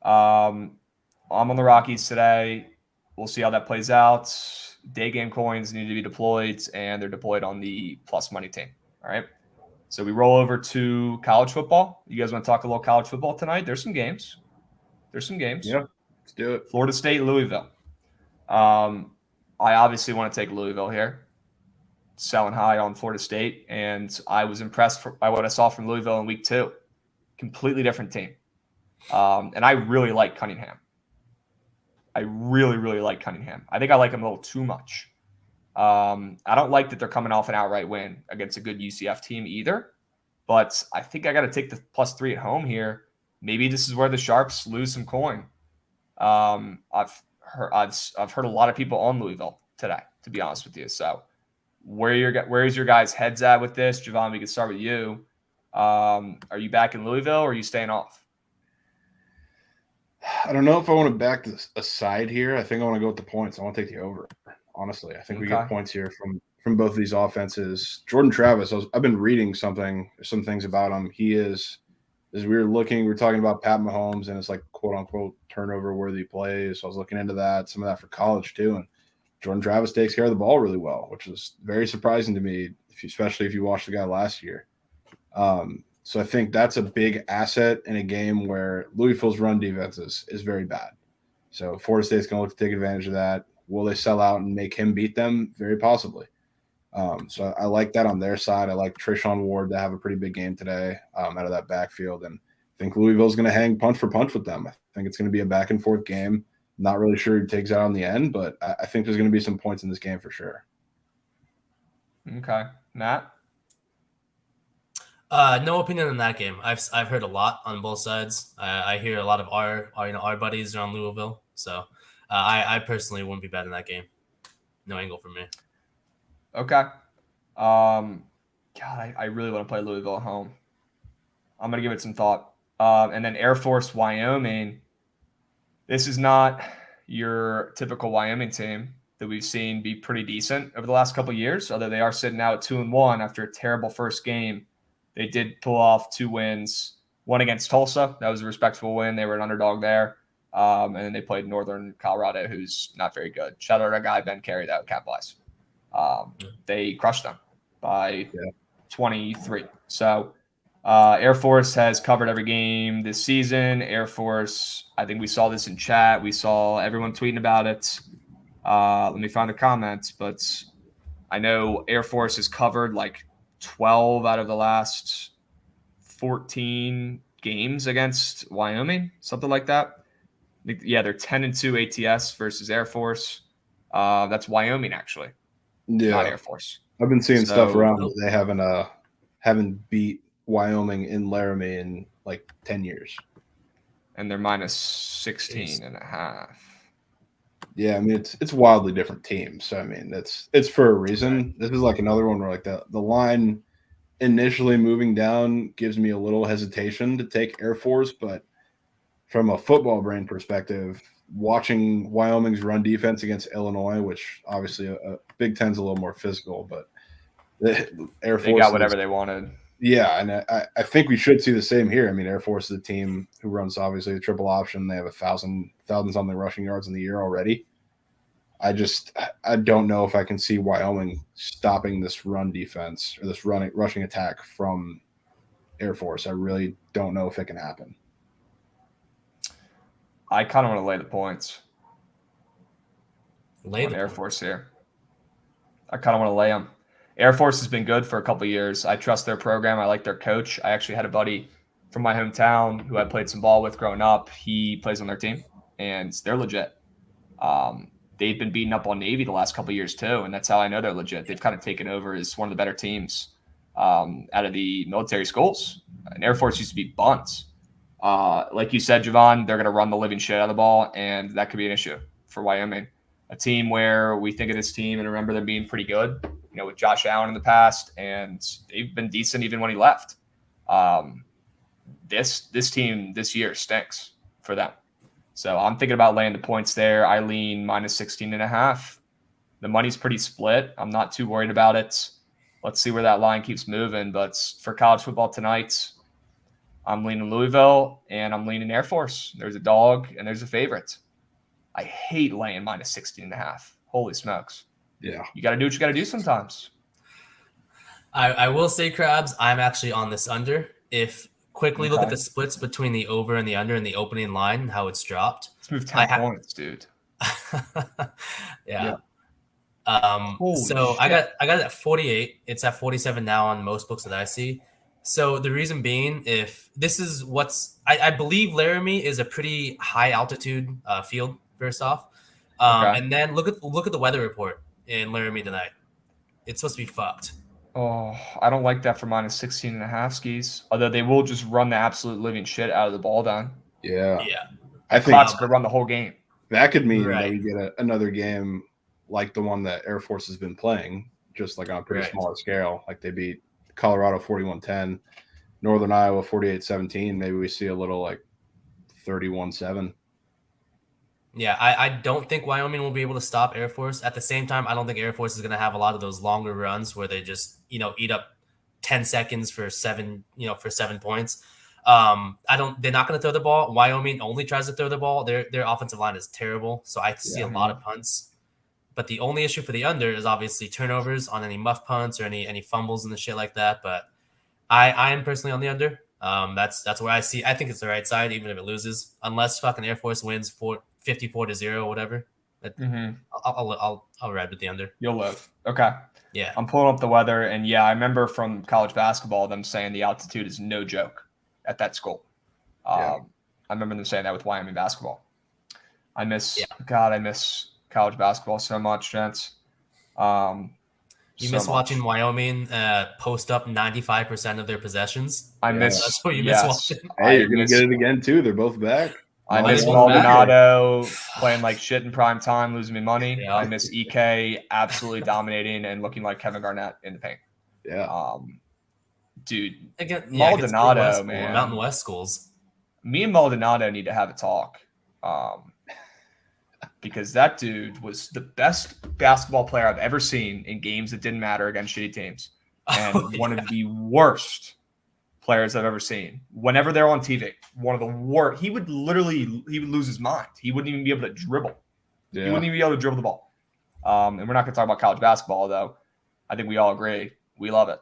I'm on the Rockies today. We'll see how that plays out. Day game coins need to be deployed, and they're deployed on the plus money team. All right. So we roll over to college football. You guys want to talk a little college football tonight? There's some games. Yeah, let's do it. Florida State, Louisville. I obviously want to take Louisville here. Selling high on Florida State, and I was impressed by what I saw from Louisville in week 2. Completely different team. And I really like Cunningham. I really, really like Cunningham. I think I like him a little too much. I don't like that they're coming off an outright win against a good UCF team either, but I think I got to take the +3 at home here. Maybe this is where the Sharps lose some coin. I've heard a lot of people on Louisville today, to be honest with you. So where's your guys' heads at with this? Jovan, we can start with you. Are you back in Louisville or are you staying off? I don't know if I want to back this aside here. I think I want to go with the points. I want to take the over. Honestly, I think we get points here from both of these offenses. Jordan Travis, I've been reading some things about him. He is, as we were talking about Pat Mahomes and it's like quote unquote turnover worthy plays. So I was looking into that, some of that for college too. And Jordan Travis takes care of the ball really well, which is very surprising to me, especially if you watched the guy last year. So I think that's a big asset in a game where Louisville's run defense is very bad. So Florida State's going to look to take advantage of that. Will they sell out and make him beat them? Very possibly. So I like that on their side. I like Trishawn Ward to have a pretty big game today out of that backfield. And I think Louisville's going to hang punch for punch with them. I think it's going to be a back and forth game. Not really sure who takes out on the end, but I think there's going to be some points in this game for sure. Okay. Matt? No opinion on that game. I've heard a lot on both sides. I hear a lot of our buddies around Louisville. So I personally wouldn't be betting that game. No angle for me. Okay. God, I really want to play Louisville at home. I'm going to give it some thought. And then Air Force, Wyoming. This is not your typical Wyoming team that we've seen be pretty decent over the last couple of years, although they are sitting now at 2-1 after a terrible first game. They did pull off 2 wins, one against Tulsa. That was a respectable win. They were an underdog there. And then they played Northern Colorado, who's not very good. Shout out to our guy, Ben Carey, that Cap-wise. They crushed them by 23. So Air Force has covered every game this season. Air Force, I think we saw this in chat. We saw everyone tweeting about it. Let me find the comments, but I know Air Force has covered like 12 out of the last 14 games against Wyoming, something like that. Yeah, they're 10-2 ATS versus Air Force. That's Wyoming, actually. Yeah, not Air Force. I've been seeing stuff around that they haven't beat Wyoming in Laramie in like 10 years. And they're -16.5. Yeah, I mean it's wildly different teams. So I mean it's for a reason. Right. This is like another one where like the line initially moving down gives me a little hesitation to take Air Force, but from a football brain perspective, watching Wyoming's run defense against Illinois, which obviously a Big Ten's a little more physical, but the Air Force got whatever they wanted. Yeah, and I think we should see the same here. I mean, Air Force is a team who runs obviously the triple option. They have 1,000-something rushing yards in the year already. I don't know if I can see Wyoming stopping this run defense or this rushing attack from Air Force. I really don't know if it can happen. I kind of want to lay the points. Lay the Air points. Force here. I kind of want to lay them. Air Force has been good for a couple of years. I trust their program. I like their coach. I actually had a buddy from my hometown who I played some ball with growing up. He plays on their team, and they're legit. They've been beating up on Navy the last couple of years too, and that's how I know they're legit. They've kind of taken over as one of the better teams out of the military schools. And Air Force used to be bunts. Like you said, Jovan, they're going to run the living shit out of the ball, and that could be an issue for Wyoming. A team where we think of this team and remember them being pretty good, with Josh Allen in the past, and they've been decent even when he left. This team this year stinks for them. So I'm thinking about laying the points there. I lean minus 16.5. The money's pretty split. I'm not too worried about it. Let's see where that line keeps moving. But for college football tonight, I'm leaning Louisville and I'm leaning Air Force. There's a dog and there's a favorite. I hate laying minus 16.5. Holy smokes. Yeah. You got to do what you got to do sometimes. I will say, Krabs, I'm actually on this under. If quickly look at the splits between the over and the under and the opening line, how it's dropped. Let's move 10 points, dude. Yeah. Holy so shit. I got it at 48. It's at 47 now on most books that I see. So the reason being, if this is I believe Laramie is a pretty high altitude field. First off, and then look at the weather report in Laramie tonight. It's supposed to be fucked. Oh, I don't like that for minus 16.5 skis. Although they will just run the absolute living shit out of the ball down. Yeah. I think Klopp's going to run the whole game. That could mean that we get another game like the one that Air Force has been playing, just like on a pretty smaller scale. Like they beat Colorado 41-10, Northern Iowa 48-17. Maybe we see a little like 31-7. Yeah, I don't think Wyoming will be able to stop Air Force. At the same time, I don't think Air Force is going to have a lot of those longer runs where they just, eat up 10 seconds for 7 points. They're not going to throw the ball. Wyoming only tries to throw the ball. Their offensive line is terrible. So I see a lot of punts. But the only issue for the under is obviously turnovers on any muff punts or any fumbles and the shit like that. But I am personally on the under. That's where I see. I think it's the right side, even if it loses, unless fucking Air Force wins 54-0 or whatever. I'll ride with the under. You'll live. Okay. Yeah. I'm pulling up the weather, and I remember from college basketball them saying the altitude is no joke at that school. I remember them saying that with Wyoming basketball. I miss college basketball so much, gents. You miss watching Wyoming post up 95% of their possessions. That's what you miss watching. Hey, you're gonna get it again too. They're both back. I miss Maldonado playing like shit in prime time, losing me money. Yeah. I miss EK absolutely dominating and looking like Kevin Garnett in the paint. Yeah. Dude, again, Maldonado, man. Mountain West schools. Me and Maldonado need to have a talk. Because that dude was the best basketball player I've ever seen in games that didn't matter against shitty teams. And one of the worst players I've ever seen. Whenever they're on TV, one of the worst. He would lose his mind. He wouldn't even be able to dribble. Yeah. He wouldn't even be able to dribble the ball. And we're not going to talk about college basketball, though. I think we all agree. We love it.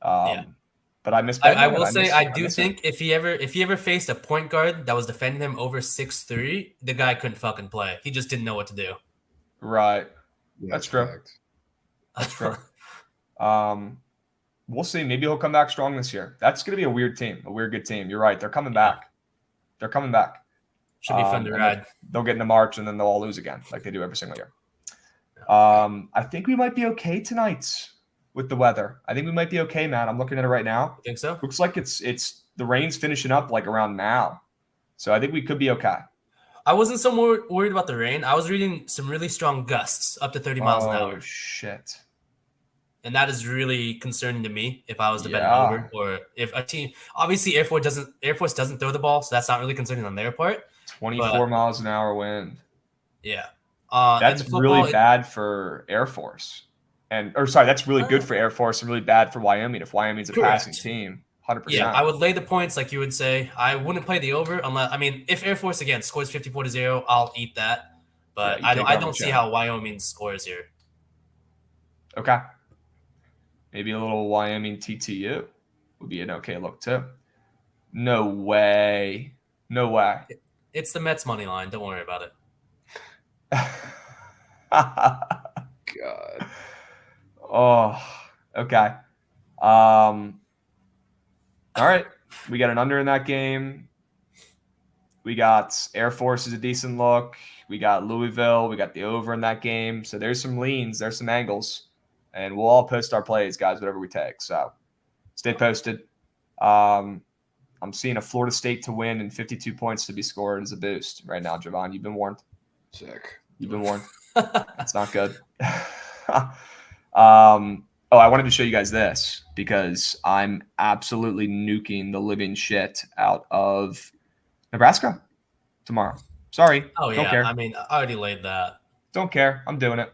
But I miss. I will say I do think if he ever faced a point guard that was defending him over 6'3", the guy couldn't fucking play. He just didn't know what to do. Right. Yeah, that's true. That's true. We'll see. Maybe he'll come back strong this year. That's going to be a weird team, a weird good team. You're right. They're coming back. They're coming back. Should be fun to ride. They'll get into March and then they'll all lose again, like they do every single year. I think we might be okay tonight with the weather. I think we might be okay, man. I'm looking at it right now. You think so? Looks like it's the rain's finishing up like around now. So I think we could be okay. I wasn't so more worried about the rain. I was reading some really strong gusts up to 30 miles an hour. Oh, shit. And that is really concerning to me if I was to bet an over, or if a team. Obviously, Air Force doesn't throw the ball, so that's not really concerning on their part. 24 miles an hour wind. Yeah. That's really bad for Air Force. That's really good for Air Force and really bad for Wyoming if Wyoming's a passing team. 100%. Yeah, I would lay the points like you would say. I wouldn't play the over if Air Force again scores 54-0, I'll eat that. But I don't see how Wyoming scores here. Okay. Maybe a little Wyoming TTU would be an okay look too. No way. No way. It's the Mets money line. Don't worry about it. God. Oh, Okay. All right. We got an under in that game. We got Air Force is a decent look. We got Louisville. We got the over in that game. So there's some leans. There's some angles. And we'll all post our plays, guys, whatever we take. So stay posted. I'm seeing a Florida State to win and 52 points to be scored as a boost right now, Jovan. You've been warned. Sick. You've been warned. That's not good. I wanted to show you guys this because I'm absolutely nuking the living shit out of Nebraska tomorrow. Sorry. Oh, Don't yeah. care. I mean, I already laid that. Don't care. I'm doing it.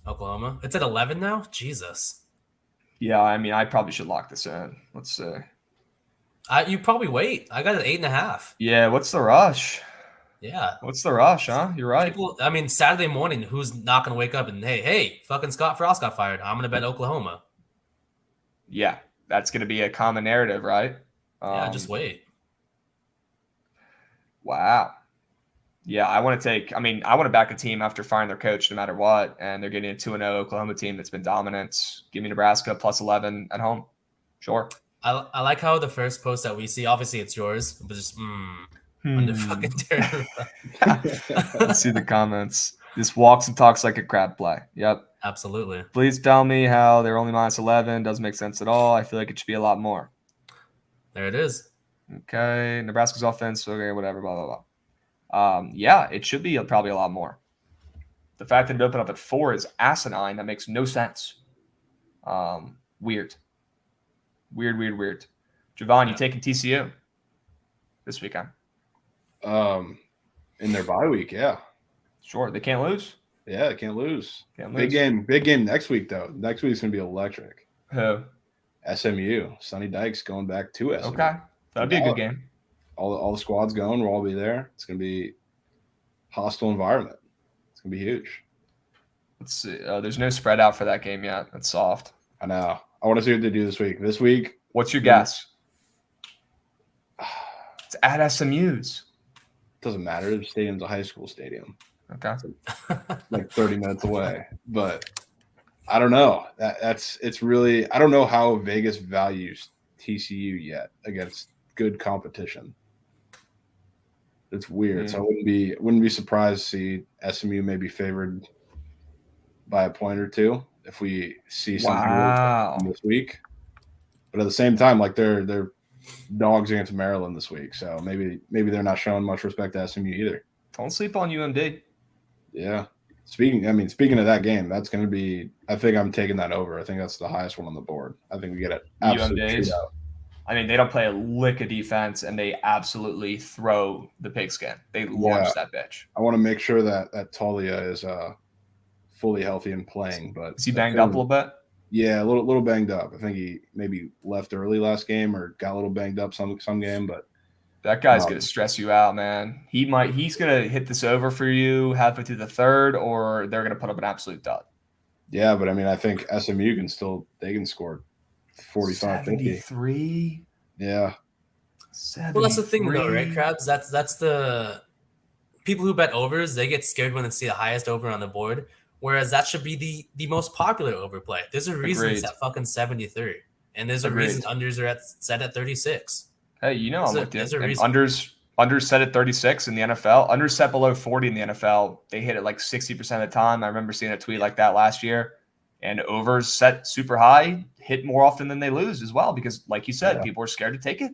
Oklahoma. It's at 11 now? Jesus. Yeah, I mean, I probably should lock this in. Let's see. You probably wait. I got it 8.5. Yeah, what's the rush? Yeah. What's the rush, huh? You're right. People, I mean, Saturday morning, who's not going to wake up and, hey, fucking Scott Frost got fired. I'm going to bet Oklahoma. Yeah, that's going to be a common narrative, right? Yeah, just wait. Wow. Yeah, I want to back a team after firing their coach no matter what, and they're getting a 2-0 Oklahoma team that's been dominant. Give me Nebraska plus 11 at home. Sure. I like how the first post that we see, obviously it's yours, but just under fucking terror. Let's see the comments. This walks and talks like a crab play. Yep. Absolutely. Please tell me how they're only minus 11. Doesn't make sense at all. I feel like it should be a lot more. There it is. Okay. Nebraska's offense. Okay, whatever, blah, blah, blah. Yeah, it should be probably a lot more. The fact that it opened up at 4 is asinine. That makes no sense. Weird. Jovan, you taking TCU this weekend? In their bye week, yeah. Sure. They can't lose. Yeah, they can't lose. Can't lose. Big game next week, though. Next week's going to be electric. Who? SMU. Sonny Dykes going back to SMU. Okay. That'd be a good game. All the squads going. We'll all be there. It's going to be hostile environment. It's going to be huge. Let's see. There's no spread out for that game yet. That's soft. I know. I want to see what they do this week. This week. What's your guess? It's at SMU's. Doesn't matter. The stadium's a high school stadium. Okay. Like 30 minutes away. But I don't know. It's really, I don't know how Vegas values TCU yet against good competition. It's weird. So I wouldn't be surprised to see SMU maybe favored by a point or two if we see something this week. But at the same time, like they're dogs against Maryland this week, so maybe they're not showing much respect to SMU either. Don't sleep on UMD. Yeah. Speaking of that game, that's going to be. I think I'm taking that over. I think that's the highest one on the board. I think we get it. UMDs. I mean, they don't play a lick of defense, and they absolutely throw the pigskin. They launch that bitch. I want to make sure that Talia is fully healthy and playing. But is he banged up a little bit? Yeah, a little banged up. I think he maybe left early last game or got a little banged up some game. But that guy's gonna stress you out, man. He's gonna hit this over for you halfway through the third, or they're gonna put up an absolute dud. Yeah, but I mean, I think SMU can score 45, 73. Yeah. 73. Well, that's the thing, though, right, Krabs? That's the people who bet overs. They get scared when they see the highest over on the board. Whereas that should be the most popular overplay. There's a reason it's at fucking 73. And there's a reason unders are set at 36. Hey, I'm with you. And unders set at 36 in the NFL. Unders set below 40 in the NFL. They hit it like 60% of the time. I remember seeing a tweet like that last year. And overs set super high, hit more often than they lose as well. Because like you said, people are scared to take it.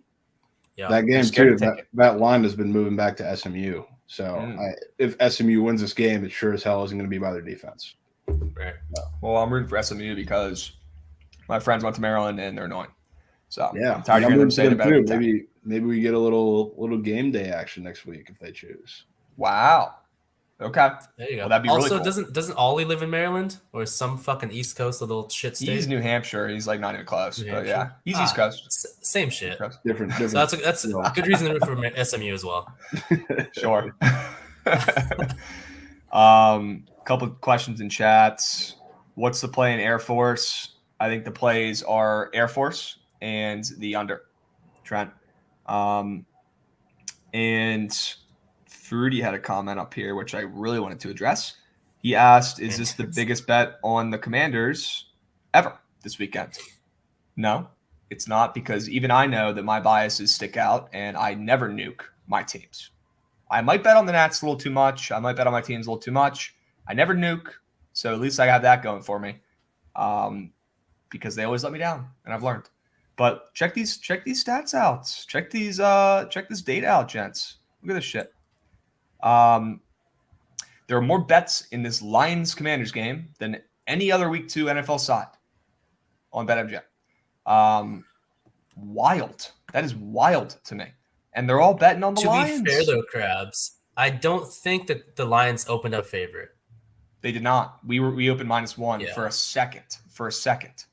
Yeah. That game too, that line has been moving back to SMU. So if SMU wins this game, it sure as hell isn't going to be by their defense. Right. No. Well, I'm rooting for SMU because my friends went to Maryland and they're annoying. So yeah, I'm tired of hearing them say about it. Maybe we get a little game day action next week if they choose. Wow. Okay. There you go. Well, that'd be also, really cool. doesn't Ollie live in Maryland or some fucking East Coast little shit state? He's New Hampshire. He's like not even close. But yeah, he's East Coast. Same shit. Different. So that's a good reason to root for SMU as well. Sure. Couple questions in chats. What's the play in Air Force? I think the plays are Air Force and the under. Trent. And Fruity had a comment up here, which I really wanted to address. He asked, is this the biggest bet on the Commanders ever? this weekend? No, it's not, because even I know that my biases stick out and I never nuke my teams. I might bet on the Nats a little too much. I might bet on my teams a little too much. I never nuke. So at least I have that going for me, because they always let me down, and I've learned. But check these stats out. Check this data out, gents. Look at this shit. There are more bets in this Lions-Commanders game than any other Week 2 NFL side on BetMGM. Wild. That is wild to me. And they're all betting on the Lions. To be fair, though, Krabs, I don't think that the Lions opened up favorite. They did not. We opened -1 for a second.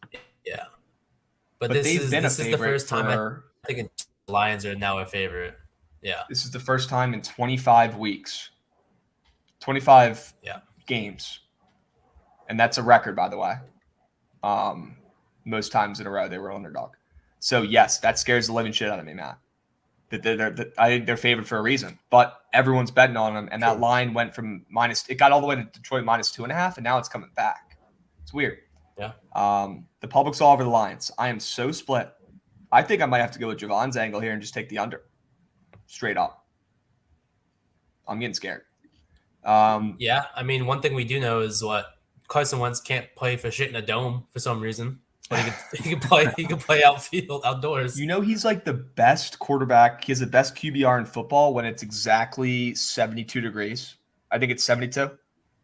Yeah. But this is the first time I think the Lions are now a favorite. Yeah. This is the first time in 25 weeks. 25 games. And that's a record, by the way. Most times in a row they were underdog. So yes, that scares the living shit out of me, Matt. I think they're favored for a reason, but everyone's betting on them, and that line went from it got all the way to Detroit -2.5, and now it's coming back. It's weird. Yeah. The public's all over the Lions. I am so split. I think I might have to go with Jovan's angle here and just take the under, straight up. I'm getting scared. Yeah, I mean, one thing we do know is Carson Wentz can't play for shit in a dome for some reason. But he can play outdoors. You know, he's like the best quarterback. He has the best QBR in football when it's exactly 72 degrees. I think it's 72.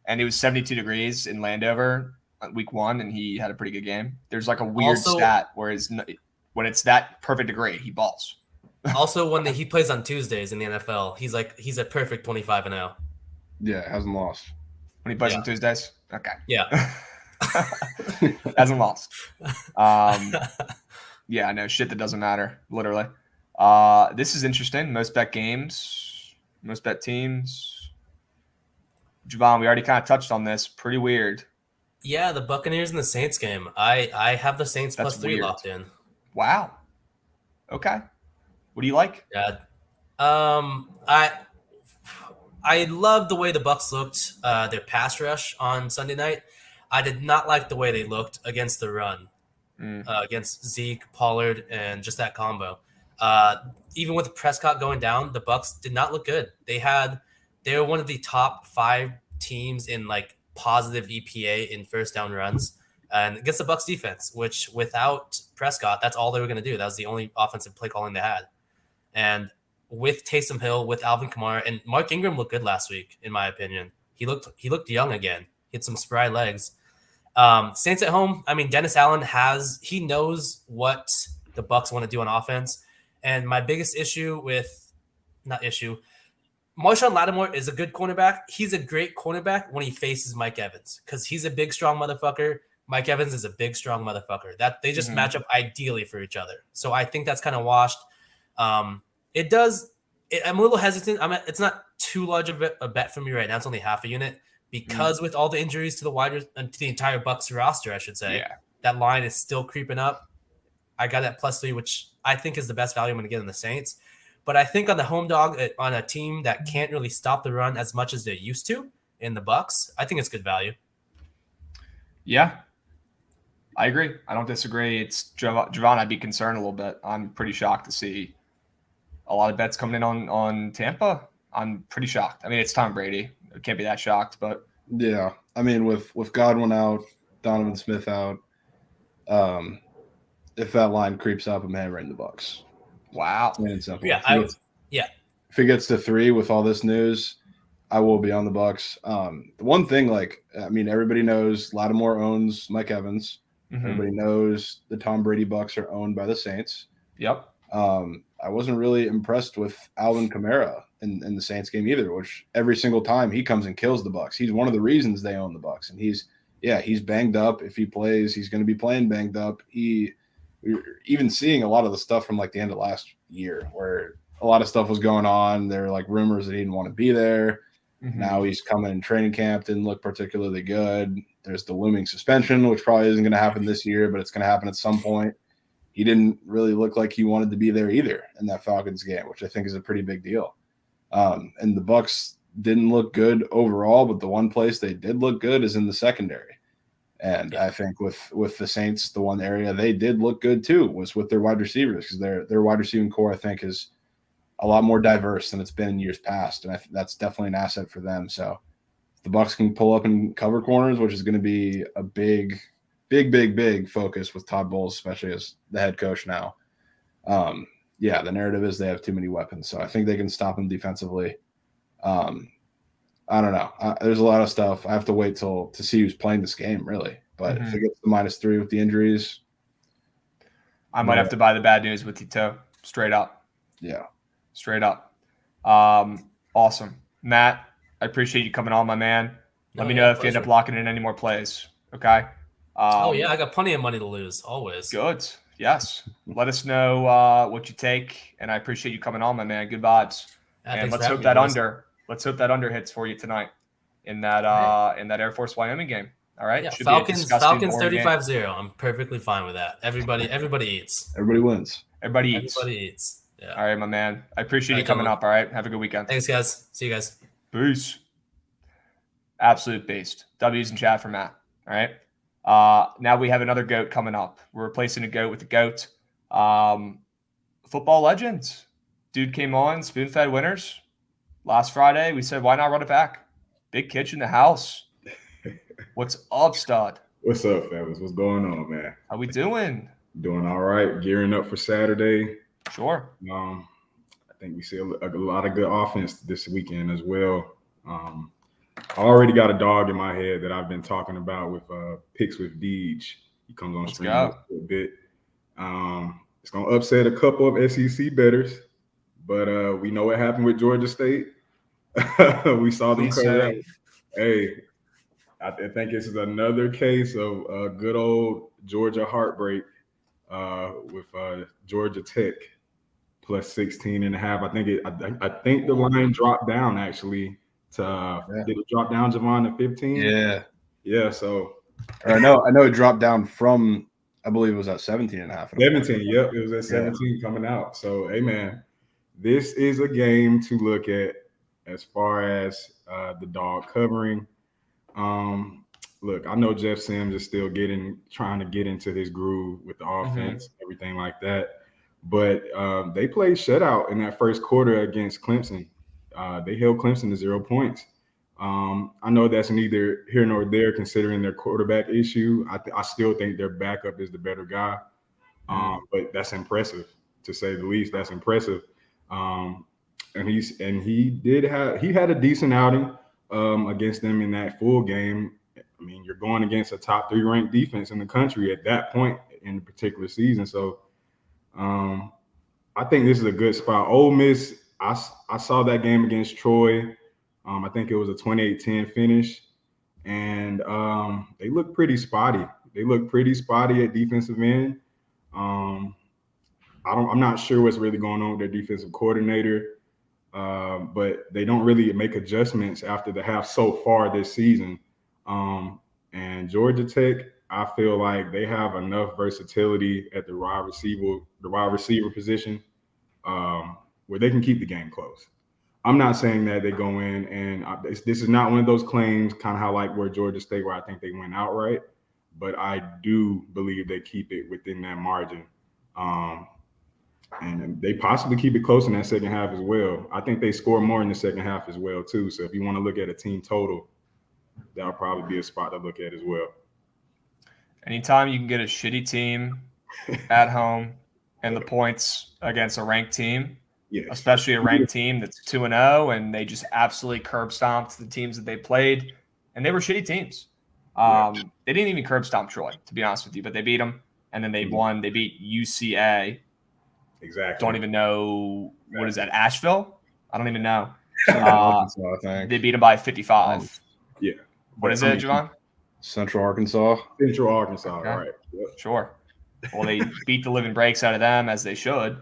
And it was 72 degrees in Landover week 1, and he had a pretty good game. There's like a weird stat where when it's that perfect degree, he balls. Also, when he plays on Tuesdays in the NFL, he's a perfect 25-0. Yeah, hasn't lost. When he plays on Tuesdays? Okay. Yeah. Hasn't lost. Yeah, no shit that doesn't matter, literally. This is interesting. Most bet games, most bet teams. Jovan, we already kind of touched on this. Pretty weird. Yeah, the Buccaneers and the Saints game. I have the Saints +3 locked in. Wow. Okay. What do you like? Yeah. I love the way the Bucs looked, their pass rush on Sunday night. I did not like the way they looked against the run, against Zeke, Pollard, and just that combo. Even with Prescott going down, the Bucs did not look good. They were one of the top 5 teams in like positive EPA in first down runs, and against the Bucs defense, which without Prescott, that's all they were going to do. That was the only offensive play calling they had. And with Taysom Hill, with Alvin Kamara, and Mark Ingram looked good last week, in my opinion. He looked young again. He had some spry legs. Saints at home. I mean, Dennis Allen he knows what the Bucs want to do on offense. And my biggest Marshawn Lattimore is a good cornerback. He's a great cornerback when he faces Mike Evans, because he's a big, strong motherfucker. Mike Evans is a big, strong motherfucker. That they just match up ideally for each other. So I think that's kind of washed. I'm a little hesitant. It's not too large of a bet for me right now. It's only half a unit. Because with all the injuries to the entire Bucs roster, I should say, that line is still creeping up. I got that +3, which I think is the best value I'm going to get in the Saints. But I think on the home dog, on a team that can't really stop the run as much as they used to in the Bucs, I think it's good value. Yeah, I agree. I don't disagree. It's Jovan. I'd be concerned a little bit. I'm pretty shocked to see a lot of bets coming in on Tampa. I'm pretty shocked. I mean, it's Tom Brady. I can't be that shocked, but yeah. I mean, with Godwin out, Donovan Smith out, if that line creeps up, I'm hammering the Bucs. Wow. Yeah, if it gets to 3 with all this news, I will be on the Bucs. The one thing, everybody knows Lattimore owns Mike Evans. Mm-hmm. Everybody knows the Tom Brady Bucs are owned by the Saints. Yep. I wasn't really impressed with Alvin Kamara in the Saints game either, which every single time he comes and kills the Bucs. He's one of the reasons they own the Bucs, and he's banged up. If he plays, he's going to be playing banged up. We're even seeing a lot of the stuff from like the end of last year, where a lot of stuff was going on. There were like rumors that he didn't want to be there. Mm-hmm. Now he's coming in training camp, didn't look particularly good. There's the looming suspension, which probably isn't going to happen this year, but it's going to happen at some point. He didn't really look like he wanted to be there either in that Falcons game, which I think is a pretty big deal. And the Bucs didn't look good overall, but the one place they did look good is in the secondary. And I think with the Saints, the one area they did look good too was with their wide receivers, because their wide receiving core, I think, is a lot more diverse than it's been in years past, and I think that's definitely an asset for them. So if the Bucs can pull up and cover corners, which is going to be a big focus with Todd Bowles, especially as the head coach now. The narrative is they have too many weapons, so I think they can stop them defensively. I don't know. There's a lot of stuff. I have to wait to see who's playing this game, really. But if it gets to -3 with the injuries, I might have to buy the bad news with you too. Straight up. Yeah. Straight up. Awesome. Matt, I appreciate you coming on, my man. Let me know if you end up locking in any more plays. Okay. I got plenty of money to lose, always. Good. Yes. Let us know what you take, and I appreciate you coming on, my man. Good vibes. And let's hope that under hits for you tonight in that Air Force Wyoming game. All right. Yeah, Falcons 35-0. I'm perfectly fine with that. Everybody eats. Everybody wins. Everybody eats. Yeah. All right, my man. I appreciate you coming up. All right. Have a good weekend. Thanks, guys. See you guys. Peace. Absolute beast. W's in chat for Matt. All right. Now we have another GOAT coming up. We're replacing a GOAT with a GOAT. Football legends. Dude came on, spoon-fed winners. Last Friday, we said, why not run it back? Big Kitch in the house. What's up, stud? What's up, fellas? What's going on, man? How we doing? Doing all right. Gearing up for Saturday. Sure. I think we see a lot of good offense this weekend as well. I already got a dog in my head that I've been talking about with Picks with Deej. He comes on stream a bit. It's going to upset a couple of SEC bettors, but we know what happened with Georgia State. We saw them cover up. Hey, I think this is another case of good old Georgia heartbreak with Georgia Tech plus 16.5. I think the line dropped down actually did it drop down, Jovan, to 15? Yeah. So I know it dropped down from, I believe it was at 17.5. 17. Yep, it was at 17 coming out. So, hey man, this is a game to look at as far as the dog covering. Look, I know Jeff Sims is still trying to get into his groove with the offense, everything like that. But they played shutout in that first quarter against Clemson. They held Clemson to 0 points. I know that's neither here nor there considering their quarterback issue. I still think their backup is the better guy. But that's impressive, to say the least. That's impressive. And he had a decent outing against them in that full game. I mean, you're going against a top 3 ranked defense in the country at that point in the particular season. So I think this is a good spot. Ole Miss, I saw that game against Troy. I think it was a 28-10 finish. And they look pretty spotty. They look pretty spotty at defensive end. I'm not sure what's really going on with their defensive coordinator. But they don't really make adjustments after the half so far this season. And Georgia Tech, I feel like they have enough versatility at the wide receiver position where they can keep the game close. I'm not saying that they go in and this is not one of those claims kind of how like where Georgia State, where I think they went outright, but I do believe they keep it within that margin. And they possibly keep it close in that second half as well. I think they score more in the second half as well, too. So if you want to look at a team total, that'll probably be a spot to look at as well. Anytime you can get a shitty team at home and the points against a ranked team, especially a ranked team that's 2-0, and they just absolutely curb stomped the teams that they played, and they were shitty teams. They didn't even curb stomp Troy, to be honest with you, but they beat them, and then they won. They beat UCA. Exactly. Don't even know what is that, Asheville? I don't even know. Arkansas, I think. They beat them by 55. Yeah. What is it, Jovan? Central Arkansas. Okay. Right. Yep. Sure. Well, they beat the living breaks out of them, as they should.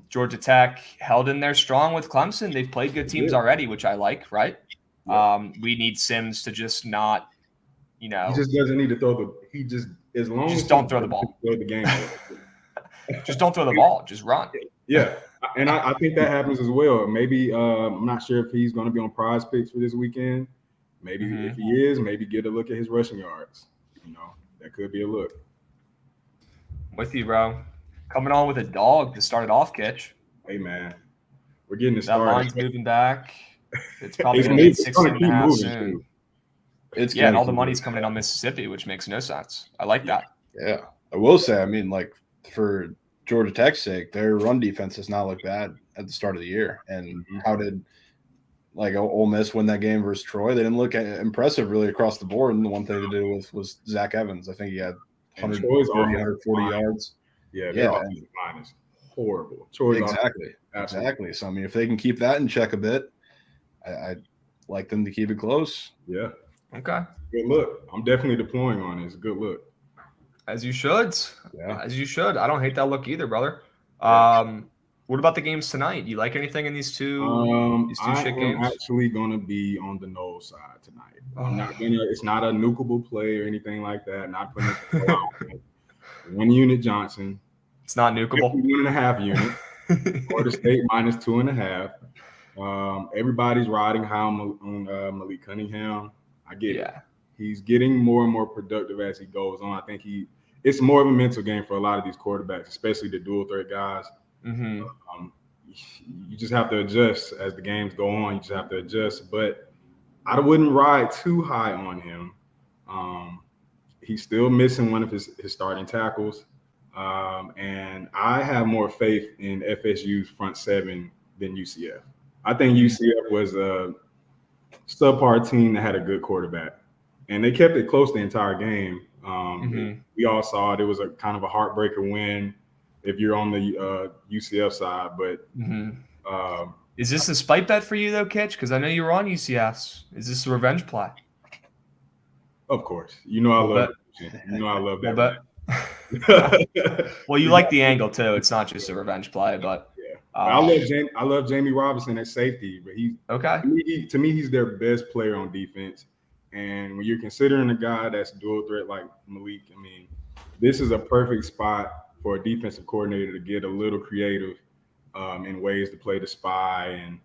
Georgia Tech held in there strong with Clemson. They've played good teams already, which I like, right? Yeah. We need Sims to just not, He just doesn't need to throw as long as don't throw the ball. Throw the game. Just don't throw the ball. Just run. Yeah. And I think that happens as well. Maybe I'm not sure if he's going to be on Prize Picks for this weekend. Maybe if he is, maybe get a look at his rushing yards. that could be a look. With you, bro. Coming on with a dog to start it off, Kitch. Hey, man, we're getting it That started. line's moving back. It's probably It's going to moving. get It's gonna 16 and a keep half moving, soon. too. It's Yeah, and gonna all the keep money's moving. coming in on Mississippi, which makes no sense. I like that. Yeah, I will say, I mean, like for Georgia Tech's sake, their run defense does not look bad at the start of the year. And how did like Ole Miss win that game versus Troy? They didn't look impressive really across the board. And the one thing to do was Zach Evans. I think he had And 130, Troy's offensive 140 line. yards. Yeah, Yeah, their offensive line is horrible. Troy's Exactly. absolutely. Exactly. So I mean, if they can keep that in check a bit, I'd like them to keep it close. Yeah, Okay. good look. I'm definitely deploying on this. Good look. As you should. Yeah. As you should. I don't hate that look either, brother. Yeah. What about the games tonight? Do you like anything in these two I shit am games? actually gonna be on the no side tonight. I'm not gonna. It's not a nukable play or anything like that. Not putting it on 1 unit Johnson. It's not nukable. 1.5 unit. Florida State minus 2.5. Everybody's riding high on Malik Cunningham. I get it. He's getting more and more productive as he goes on. I think it's more of a mental game for a lot of these quarterbacks, especially the dual threat guys. Mm-hmm. You just have to adjust as the games go on. You just have to adjust. But I wouldn't ride too high on him. He's still missing one of his starting tackles. And I have more faith in FSU's front seven than UCF. I think UCF was a subpar team that had a good quarterback. And they kept it close the entire game. We all saw it. It was a kind of a heartbreaker win if you're on the UCF side. But is this a spite bet for you, though, Kitch? Because I know you were on UCF's. Is this a revenge play? Of course. I love it. I love that. Well, you like the angle, too. It's not just a revenge play, but I love Jamie Robinson at safety, but to me, he's their best player on defense. And when you're considering a guy that's dual threat like Malik, I mean, this is a perfect spot for a defensive coordinator to get a little creative in ways to play the spy and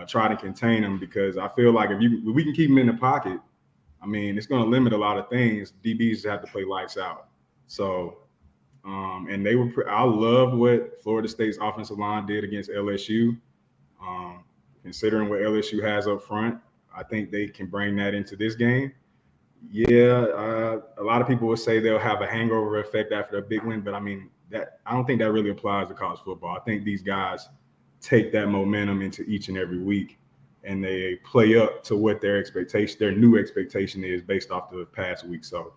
try to contain him, because I feel like if we can keep him in the pocket, I mean, it's going to limit a lot of things. DBs have to play lights out. So, and I love what Florida State's offensive line did against LSU. Considering what LSU has up front, I think they can bring that into this game. Yeah, a lot of people would say they'll have a hangover effect after a big win, but I mean, I don't think that really applies to college football. I think these guys take that momentum into each and every week, and they play up to what their new expectation is based off the past week. So,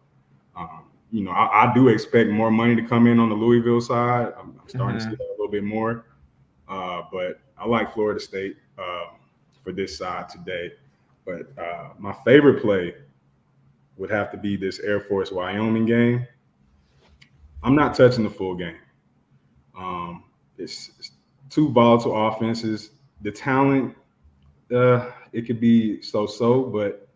I do expect more money to come in on the Louisville side. I'm starting to see that a little bit more, but I like Florida State for this side today. But my favorite play would have to be this Air Force Wyoming game. I'm not touching the full game. It's two volatile offenses. The talent, it could be so-so, but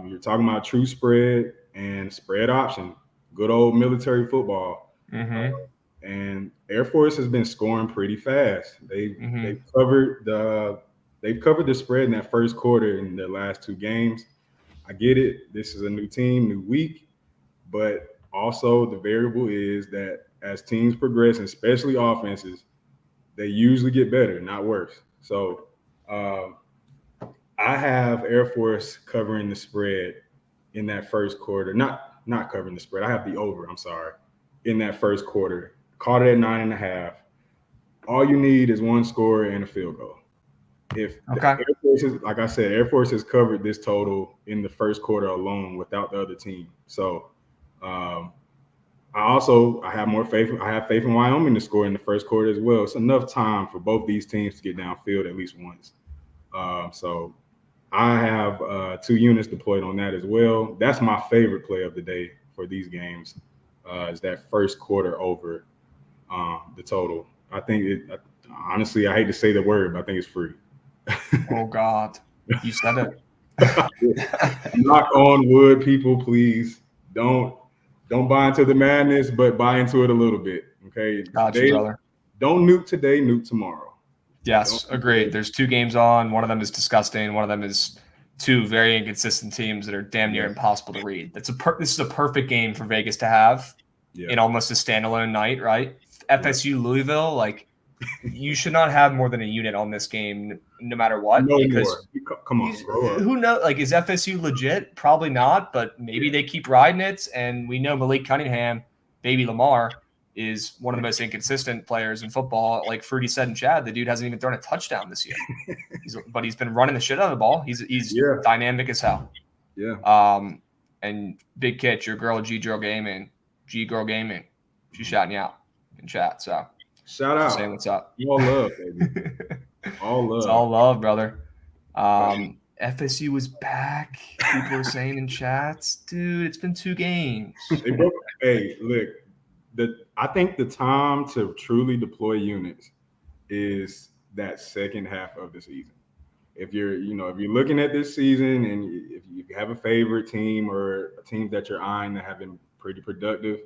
you're talking about true spread and spread option. Good old military football. And Air Force has been scoring pretty fast. They've covered the spread in that first quarter in their last two games. I get it. This is a new team, new week, but also the variable is that as teams progress, especially offenses, they usually get better, not worse. So I have Air Force covering the spread in that first quarter. Not covering the spread. I have the over, I'm sorry, in that first quarter. Caught it at 9.5. All you need is one score and a field goal. If Air Force like I said, Air Force has covered this total in the first quarter alone without the other team. So I have faith in Wyoming to score in the first quarter as well. It's enough time for both these teams to get downfield at least once. So I have 2 units deployed on that as well. That's my favorite play of the day for these games, is that first quarter over the total. I think honestly, I hate to say the word, but I think it's free. Oh, God. You said it. Knock on wood, people, please. Don't buy into the madness, but buy into it a little bit. Okay. Gotcha, brother. Don't nuke today, nuke tomorrow. Yes, agreed. There's 2 games on. One of them is disgusting. One of them is two very inconsistent teams that are damn near Yeah. impossible to read. This is a perfect game for Vegas to have in almost a standalone night, right? FSU Louisville, like you should not have more than a unit on this game, no matter what. No because more. Come on, grow up. who knows? Like, is FSU legit? Probably not, but maybe they keep riding it. And we know Malik Cunningham, baby Lamar, is one of the most inconsistent players in football. Like Fruity said in chat, the dude hasn't even thrown a touchdown this year. But he's been running the shit out of the ball. He's dynamic as hell. Yeah. And big catch, your girl G Girl Gaming, she's shouting you out in chat. So shout out, saying what's up. All love, baby. All love. It's all love, brother. FSU was back. People are saying in chats, dude, it's been 2 games. Hey, look, I think the time to truly deploy units is that second half of the season. If you're looking at this season and if you have a favorite team or a team that you're eyeing that have been pretty productive,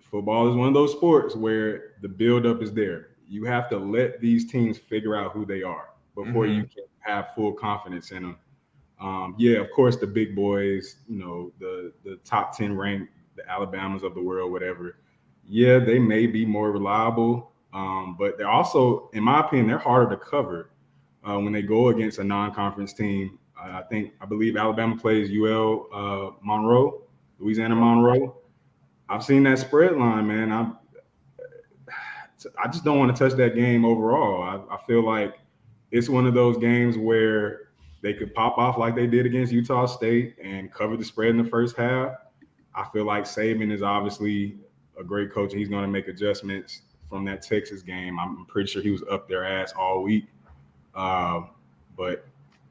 football is one of those sports where the buildup is there. You have to let these teams figure out who they are before you can have full confidence in them. Of course, the big boys, the top 10 ranked, the Alabamas of the world, whatever. Yeah, they may be more reliable, but they're also, in my opinion, they're harder to cover when they go against a non-conference team. I believe Alabama plays Louisiana Monroe. I've seen that spread line, man. I just don't want to touch that game overall. I feel like it's one of those games where they could pop off like they did against Utah State and cover the spread in the first half. I feel like Saban is obviously a great coach, and he's going to make adjustments from that Texas game. I'm pretty sure he was up their ass all week. But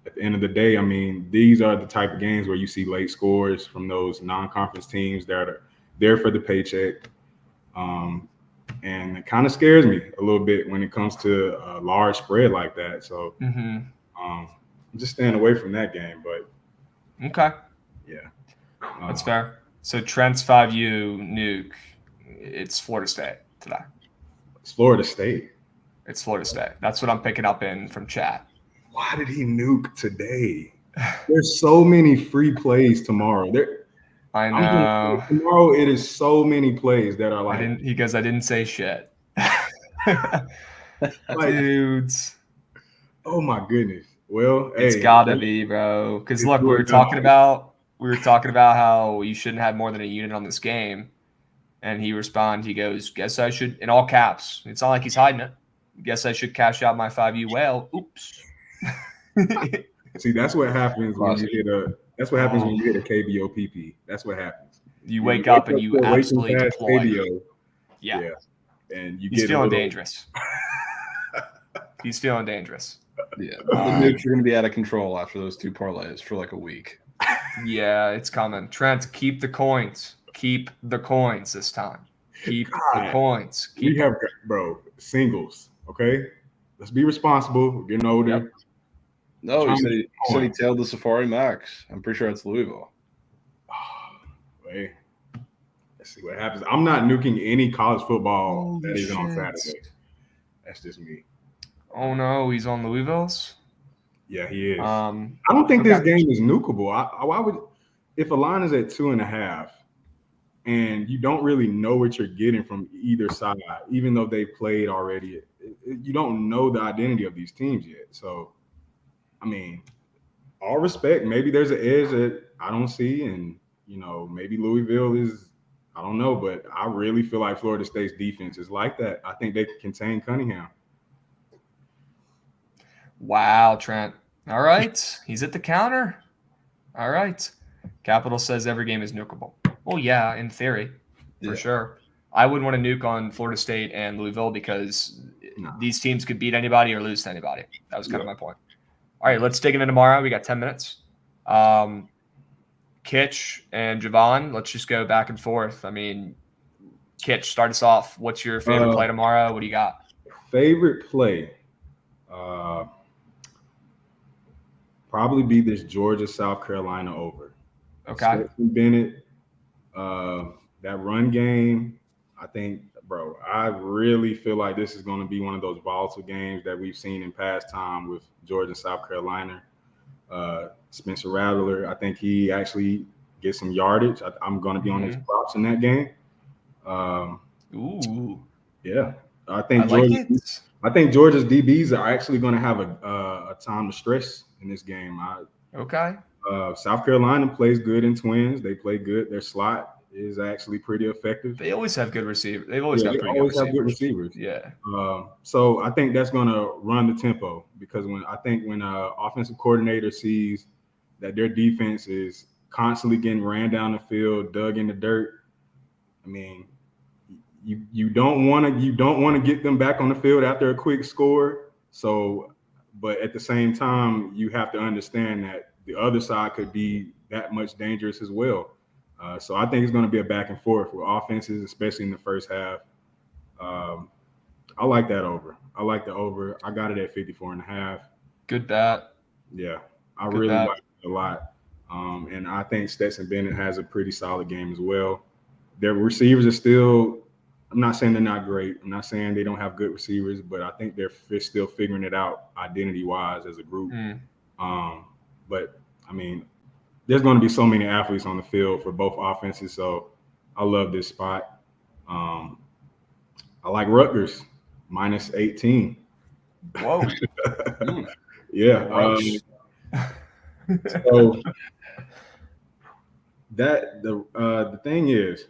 at the end of the day, I mean, these are the type of games where you see late scores from those non-conference teams that are there for the paycheck. And it kind of scares me a little bit when it comes to a large spread like that. So I'm just staying away from that game. But okay, yeah, that's fair. So Trent's 5U nuke. It's Florida State today. It's Florida State. It's Florida State. That's what I'm picking up from chat. Why did he nuke today? There's so many free plays tomorrow. I know. Tomorrow it is so many plays that are like. I didn't say shit. Dudes. Oh my goodness. Well, it's gotta be, bro. Because look, we were talking about how you shouldn't have more than a unit on this game, and he responds. He goes, "Guess I should," in all caps. It's not like he's hiding it. Guess I should cash out my 5U whale. Oops. See, that's what happens when you hit a. That's what happens when you hit a KBO PP. That's what happens. You wake up and you absolutely deploy. KBO. Yeah. And he's feeling dangerous. He's feeling dangerous. Yeah. The nukes are going to be out of control after those 2 parlays for like a week. Yeah, it's coming. Trent, keep the coins. Keep the coins this time. Keep the coins. We have, bro, singles, okay? Let's be responsible. We're getting older. Yep. No, he said he tailed the Safari Max. I'm pretty sure it's Louisville. Wait. Let's see what happens. I'm not nuking any college football that is on Saturday. That's just me. Oh, no. He's on Louisville's? Yeah, he is. I don't think this game is nukable. Why would – if a line is at 2.5 and you don't really know what you're getting from either side, even though they played already, you don't know the identity of these teams yet. So, I mean, all respect. Maybe there's an edge that I don't see, and, maybe Louisville is – I don't know, but I really feel like Florida State's defense is like that. I think they can contain Cunningham. Wow, Trent. All right. He's at the counter. All right. Capital says every game is nukable. Well, yeah, in theory, for sure. I wouldn't want to nuke on Florida State and Louisville because these teams could beat anybody or lose to anybody. That was kind of my point. All right, let's dig into tomorrow. We got 10 minutes. Kitch and Jovan, let's just go back and forth. I mean, Kitch, start us off. What's your favorite play tomorrow? What do you got? Favorite play? Probably be this Georgia-South Carolina over. Okay. Stetson Bennett, that run game, I think, bro, I really feel like this is going to be one of those volatile games that we've seen in past time with Georgia and South Carolina. Spencer Rattler, I think he actually gets some yardage. I'm going to be on his props in that game. Ooh, Yeah, I I think like Georgia. it. I think Georgia's DBs are actually going to have a time to stress in this game. Okay. South Carolina plays good in twins. They play good. Their slot is actually pretty effective. They always have good receivers. They've always Yeah, got they pretty always good have good receivers. receivers. Yeah. So I think that's going to run the tempo because when offensive coordinator sees that their defense is constantly getting ran down the field, dug in the dirt, I mean, you don't want to get them back on the field after a quick score. So, but at the same time, you have to understand that the other side could be that much dangerous as well. So I think it's going to be a back and forth with offenses, especially in the first half. I like that over. I like the over. I got it at 54.5. Good bet. Yeah, I Good really bet. like it a lot. And I think Stetson Bennett has a pretty solid game as well. Their receivers are still, I'm not saying they're not great. I'm not saying they don't have good receivers, but I think they're still figuring it out identity-wise as a group. But, I mean, there's going to be so many athletes on the field for both offenses, so I love this spot. I like Rutgers, minus 18. Whoa. Yeah. So that the thing is,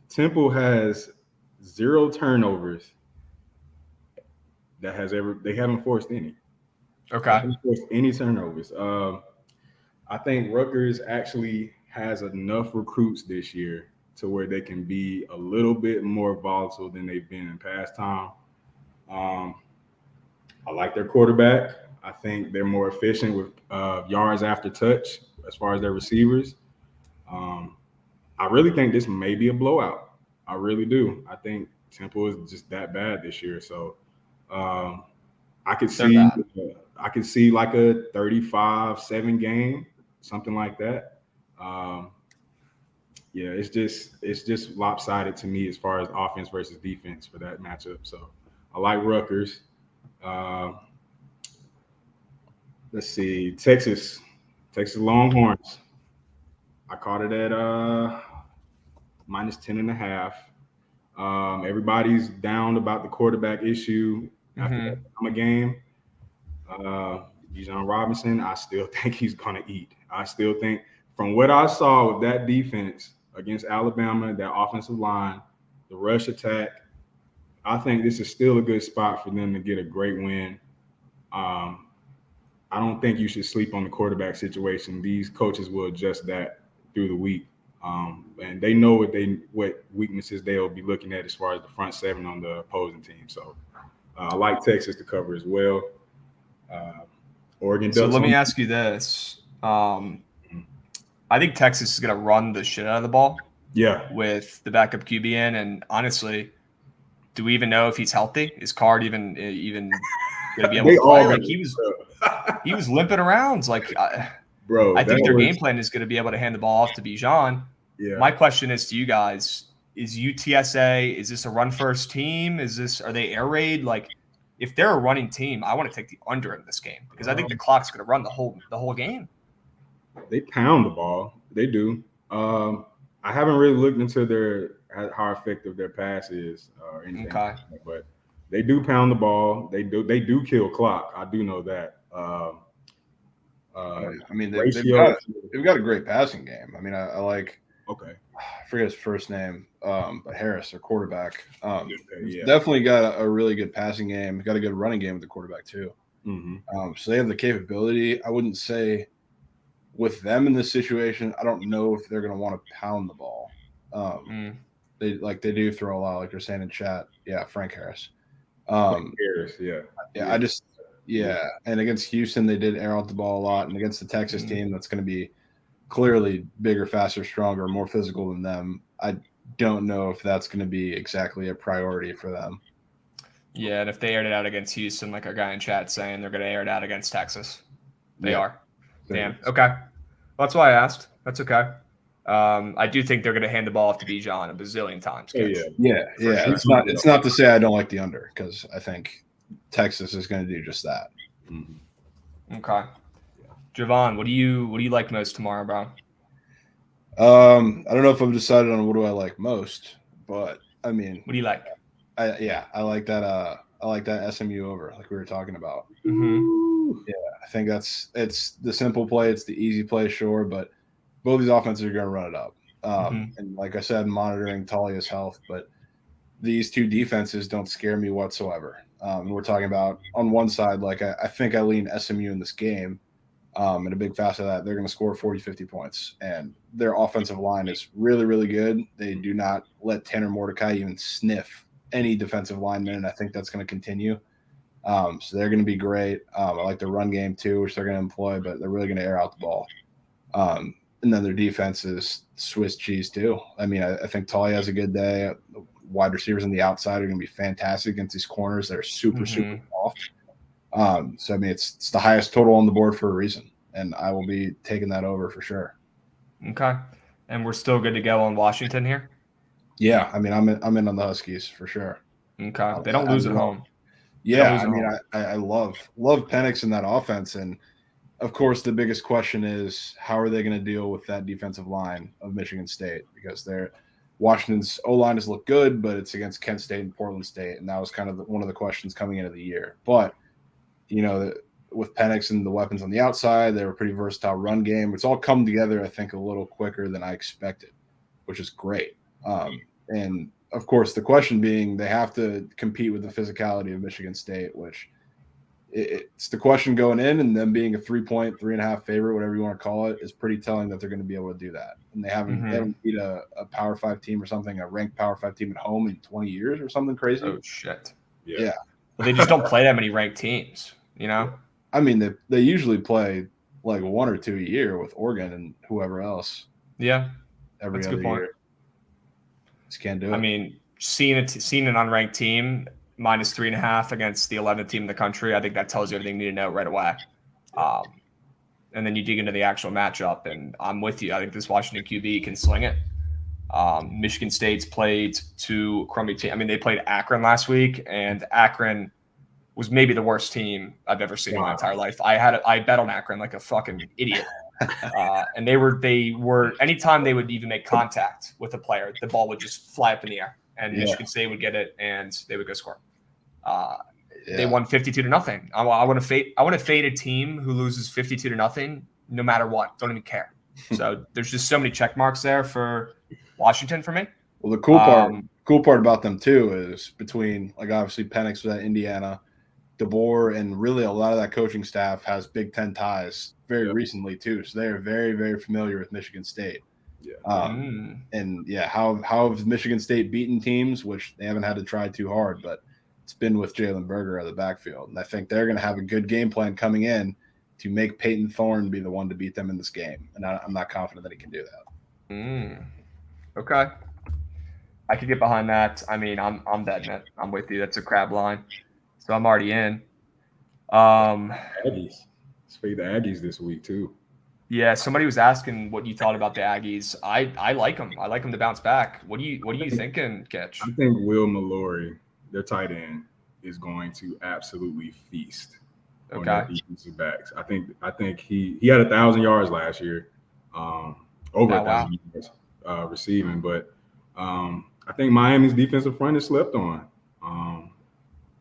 Temple has 0 turnovers. They haven't forced any. Okay. They haven't forced any turnovers. I think Rutgers actually has enough recruits this year to where they can be a little bit more volatile than they've been in past time. I like their quarterback. I think they're more efficient with yards after touch as far as their receivers. I really think this may be a blowout. I really do. I think Temple is just that bad this year. So I could see like a 35-7 game, something like that. Yeah, it's just lopsided to me as far as offense versus defense for that matchup. So I like Rutgers. Let's see, Texas Longhorns. I caught it at minus 10.5. Everybody's down about the quarterback issue after that Alabama game. Bijan Robinson, I still think he's gonna eat. I still think from what I saw with that defense against Alabama, that offensive line, the rush attack, I think this is still a good spot for them to get a great win. I don't think you should sleep on the quarterback situation. These coaches will adjust that through the week. And they know what weaknesses they'll be looking at as far as the front seven on the opposing team. So I like Texas to cover as well. Oregon. So let me ask you this. I think Texas is going to run the shit out of the ball. Yeah. With the backup QB in, and honestly, do we even know if he's healthy? Is Card even going to be able to play? Like he was limping around. Like, bro, I think their game plan is going to be able to hand the ball off to Bijan. Yeah. My question is to you guys: is UTSA? Is this a run first team? Are they air raid? Like, if they're a running team, I want to take the under in this game because I think the clock's going to run the whole game. They pound the ball. They do. I haven't really looked into how effective their pass is or anything. Okay. But they do pound the ball. They do kill clock. I do know that. I mean, they've got a great passing game. I mean, I like. Okay. I forget his first name, but Harris, their quarterback, definitely got a really good passing game. Got a good running game with the quarterback too. Mm-hmm. So they have the capability. I wouldn't say with them in this situation, I don't know if they're going to want to pound the ball. They do throw a lot, like you're saying in chat. Yeah, Frank Harris. Harris, yeah. And against Houston, they did air out the ball a lot, and against the Texas team, that's going to be clearly bigger, faster, stronger, more physical than them. I don't know if that's going to be exactly a priority for them. Yeah, and if they aired it out against Houston, like our guy in chat saying, they're going to air it out against Texas. They are. Damn. Okay. Well, that's why I asked. That's okay. I do think they're going to hand the ball off to Bijan a bazillion times. Yeah. Sure. It's not to say I don't like the under because I think Texas is going to do just that. Okay. Jovan, what do you like most tomorrow, bro? I don't know if I've decided on what do I like most, but I mean, What do you like? I like that. I like that SMU over, like we were talking about. Mm-hmm. Yeah, I think it's the simple play, it's the easy play, sure, but both these offenses are going to run it up. And like I said, monitoring Talia's health, but these two defenses don't scare me whatsoever. We're talking about on one side, like I think I lean SMU in this game. And a big facet of that, they're going to score 40, 50 points. And their offensive line is really, really good. They do not let Tanner Mordecai even sniff any defensive lineman, and I think that's going to continue. So they're going to be great. I like the run game too, which they're going to employ, but they're really going to air out the ball. And then their defense is Swiss cheese too. I mean, I think Talia has a good day. The wide receivers on the outside are going to be fantastic against these corners. They're super soft. So I mean, it's the highest total on the board for a reason, and I will be taking that over for sure. Okay, and we're still good to go on Washington here. Yeah, I mean, I'm in on the Huskies for sure. Okay, they don't lose at home. Yeah, I mean, I love Penix in that offense, and of course, the biggest question is how are they going to deal with that defensive line of Michigan State, because Washington's O-line has looked good, but it's against Kent State and Portland State, and that was kind of one of the questions coming into the year. But you know, with Penix and the weapons on the outside, they were a pretty versatile run game. It's all come together, I think, a little quicker than I expected, which is great. And of course, the question being, they have to compete with the physicality of Michigan State, which it's the question going in, and them being a 3.5 favorite, whatever you want to call it, is pretty telling that they're going to be able to do that. And they haven't beat a Power 5 team or something, a ranked Power 5 team at home in 20 years or something crazy. Oh shit! Yeah. Well, they just don't play that many ranked teams, you know. I mean, they usually play like one or two a year with Oregon and whoever else. Yeah, every other year. Just can't do it. I mean, seeing an unranked team minus 3.5 against the 11th team in the country, I think that tells you everything you need to know right away. And then you dig into the actual matchup, and I'm with you. I think this Washington QB can sling it. Michigan State's played two crummy teams. I mean, they played Akron last week, and Akron was maybe the worst team I've ever seen in my entire life. I bet on Akron like a fucking idiot. And they were anytime they would even make contact with a player, the ball would just fly up in the air, and Michigan State would get it and they would go score. They won 52-0. I want to fade a team who loses 52-0 no matter what. Don't even care. So there's just so many check marks there for Washington for me. Well, the cool part about them too is between, like, obviously Penix was at Indiana, DeBoer, and really a lot of that coaching staff has Big Ten ties very recently too. So they are very, very familiar with Michigan State. And how have Michigan State beaten teams, which they haven't had to try too hard, but it's been with Jalen Berger out of the backfield. And I think they're going to have a good game plan coming in to make Peyton Thorne be the one to beat them in this game. And I'm not confident that he can do that. Okay. I could get behind that. I mean, I'm betting it. I'm with you. That's a crab line. So I'm already in. Aggies. Let's fade the Aggies this week too. Yeah, somebody was asking what you thought about the Aggies. I like them. I like them to bounce back. What are you thinking, Ketch? I think Will Mallory, their tight end, is going to absolutely feast on their defensive backs. I think he had 1,000 yards last year, over 1,000 yards receiving. But I think Miami's defensive front is slept on.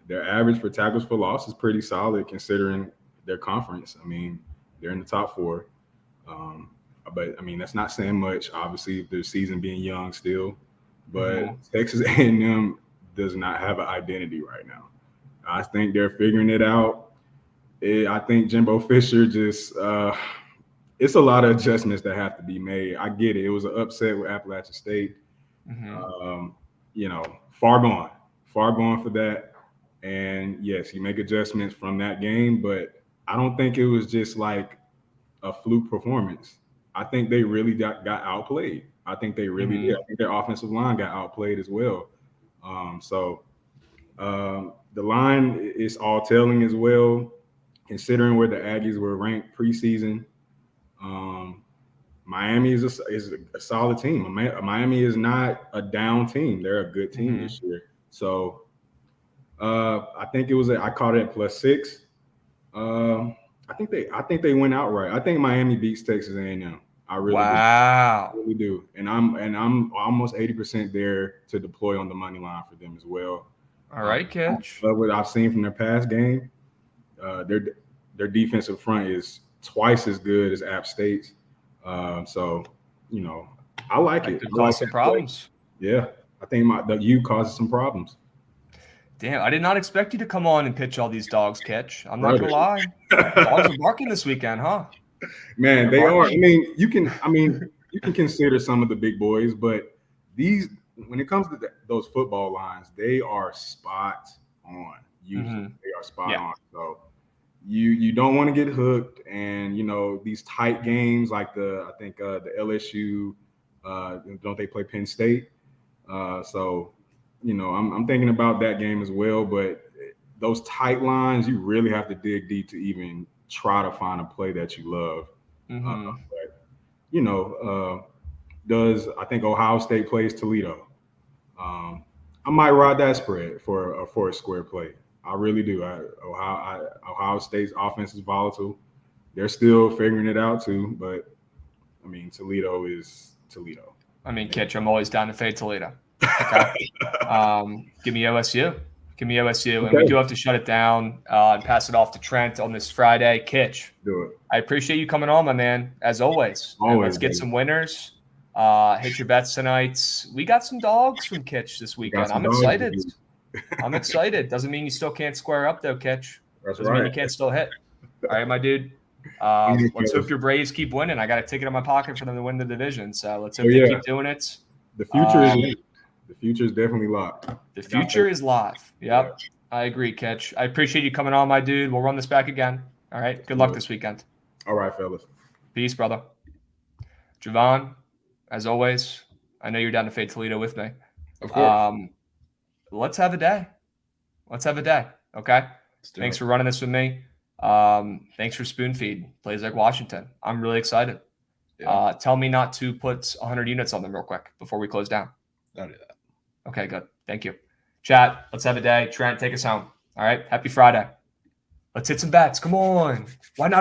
Their average for tackles for loss is pretty solid considering their conference. I mean, they're in the top 4. But I mean, that's not saying much, obviously, their season being young still. But Texas A&M does not have an identity right now. I think they're figuring it out. I think Jimbo Fisher just it's a lot of adjustments that have to be made. I get it. It was an upset with Appalachian State. Far gone for that. And yes, you make adjustments from that game, but I don't think it was just like a fluke performance. I think they really got outplayed. I think they really did. I think their offensive line got outplayed as well. The line is all telling as well, considering where the Aggies were ranked preseason. Miami is a solid team. Miami is not a down team. They're a good team this year. So I think I caught it at +6. I think they went outright. I think Miami beats Texas A&M. I really Wow. do. I really do. And I'm almost 80% there to deploy on the money line for them as well. All right, Kitch. But what I've seen from their past game, their defensive front is twice as good as App State's. So, I like That it. could I like cause some that play. problems. Yeah, I think the U causes some problems. Damn, I did not expect you to come on and pitch all these dogs, Kitch. I'm not Right. gonna lie. Dogs are barking this weekend, huh? Man, They're they are. barking. You can consider some of the big boys, but when it comes to those football lines, they are spot on. Usually, they are spot on. So you don't want to get hooked, and these tight games like I think the LSU, don't they play Penn State? So I'm thinking about that game as well, but those tight lines, you really have to dig deep to even try to find a play that you love. But I think Ohio State plays Toledo. I might ride that spread for a square play. I really do. Ohio State's offense is volatile. They're still figuring it out too, but Toledo is Toledo. Kitch, I'm always down to fade Toledo. Okay. Give me OSU. Give me OSU. And we do have to shut it down and pass it off to Trent on this Friday. Kitch, do it. I appreciate you coming on, my man, as always. And let's get some winners. Hit your bets tonight. We got some dogs from Kitch this weekend. I'm excited. I'm excited. Doesn't mean you still can't square up, though, Kitch. Doesn't mean you can't still hit. All right, my dude. Let's hope your Braves keep winning. I got a ticket in my pocket for them to win the division. So let's hope they keep doing it. The future is linked. The future is definitely locked. The future is live. Yep. I agree, Kitch. I appreciate you coming on, my dude. We'll run this back again. All right. Good luck this weekend. All right, fellas. Peace, brother. Jovan, as always, I know you're down to fade Toledo with me. Of course. Let's have a day. Let's have a day. Okay. Thanks for running this with me. Thanks for spoon feed. Plays like Washington. I'm really excited. Yeah. Tell me not to put 100 units on them real quick before we close down. I'll do that. Okay, good. Thank you. Chat, let's have a day. Trent, take us home. All right. Happy Friday. Let's hit some bets. Come on. Why not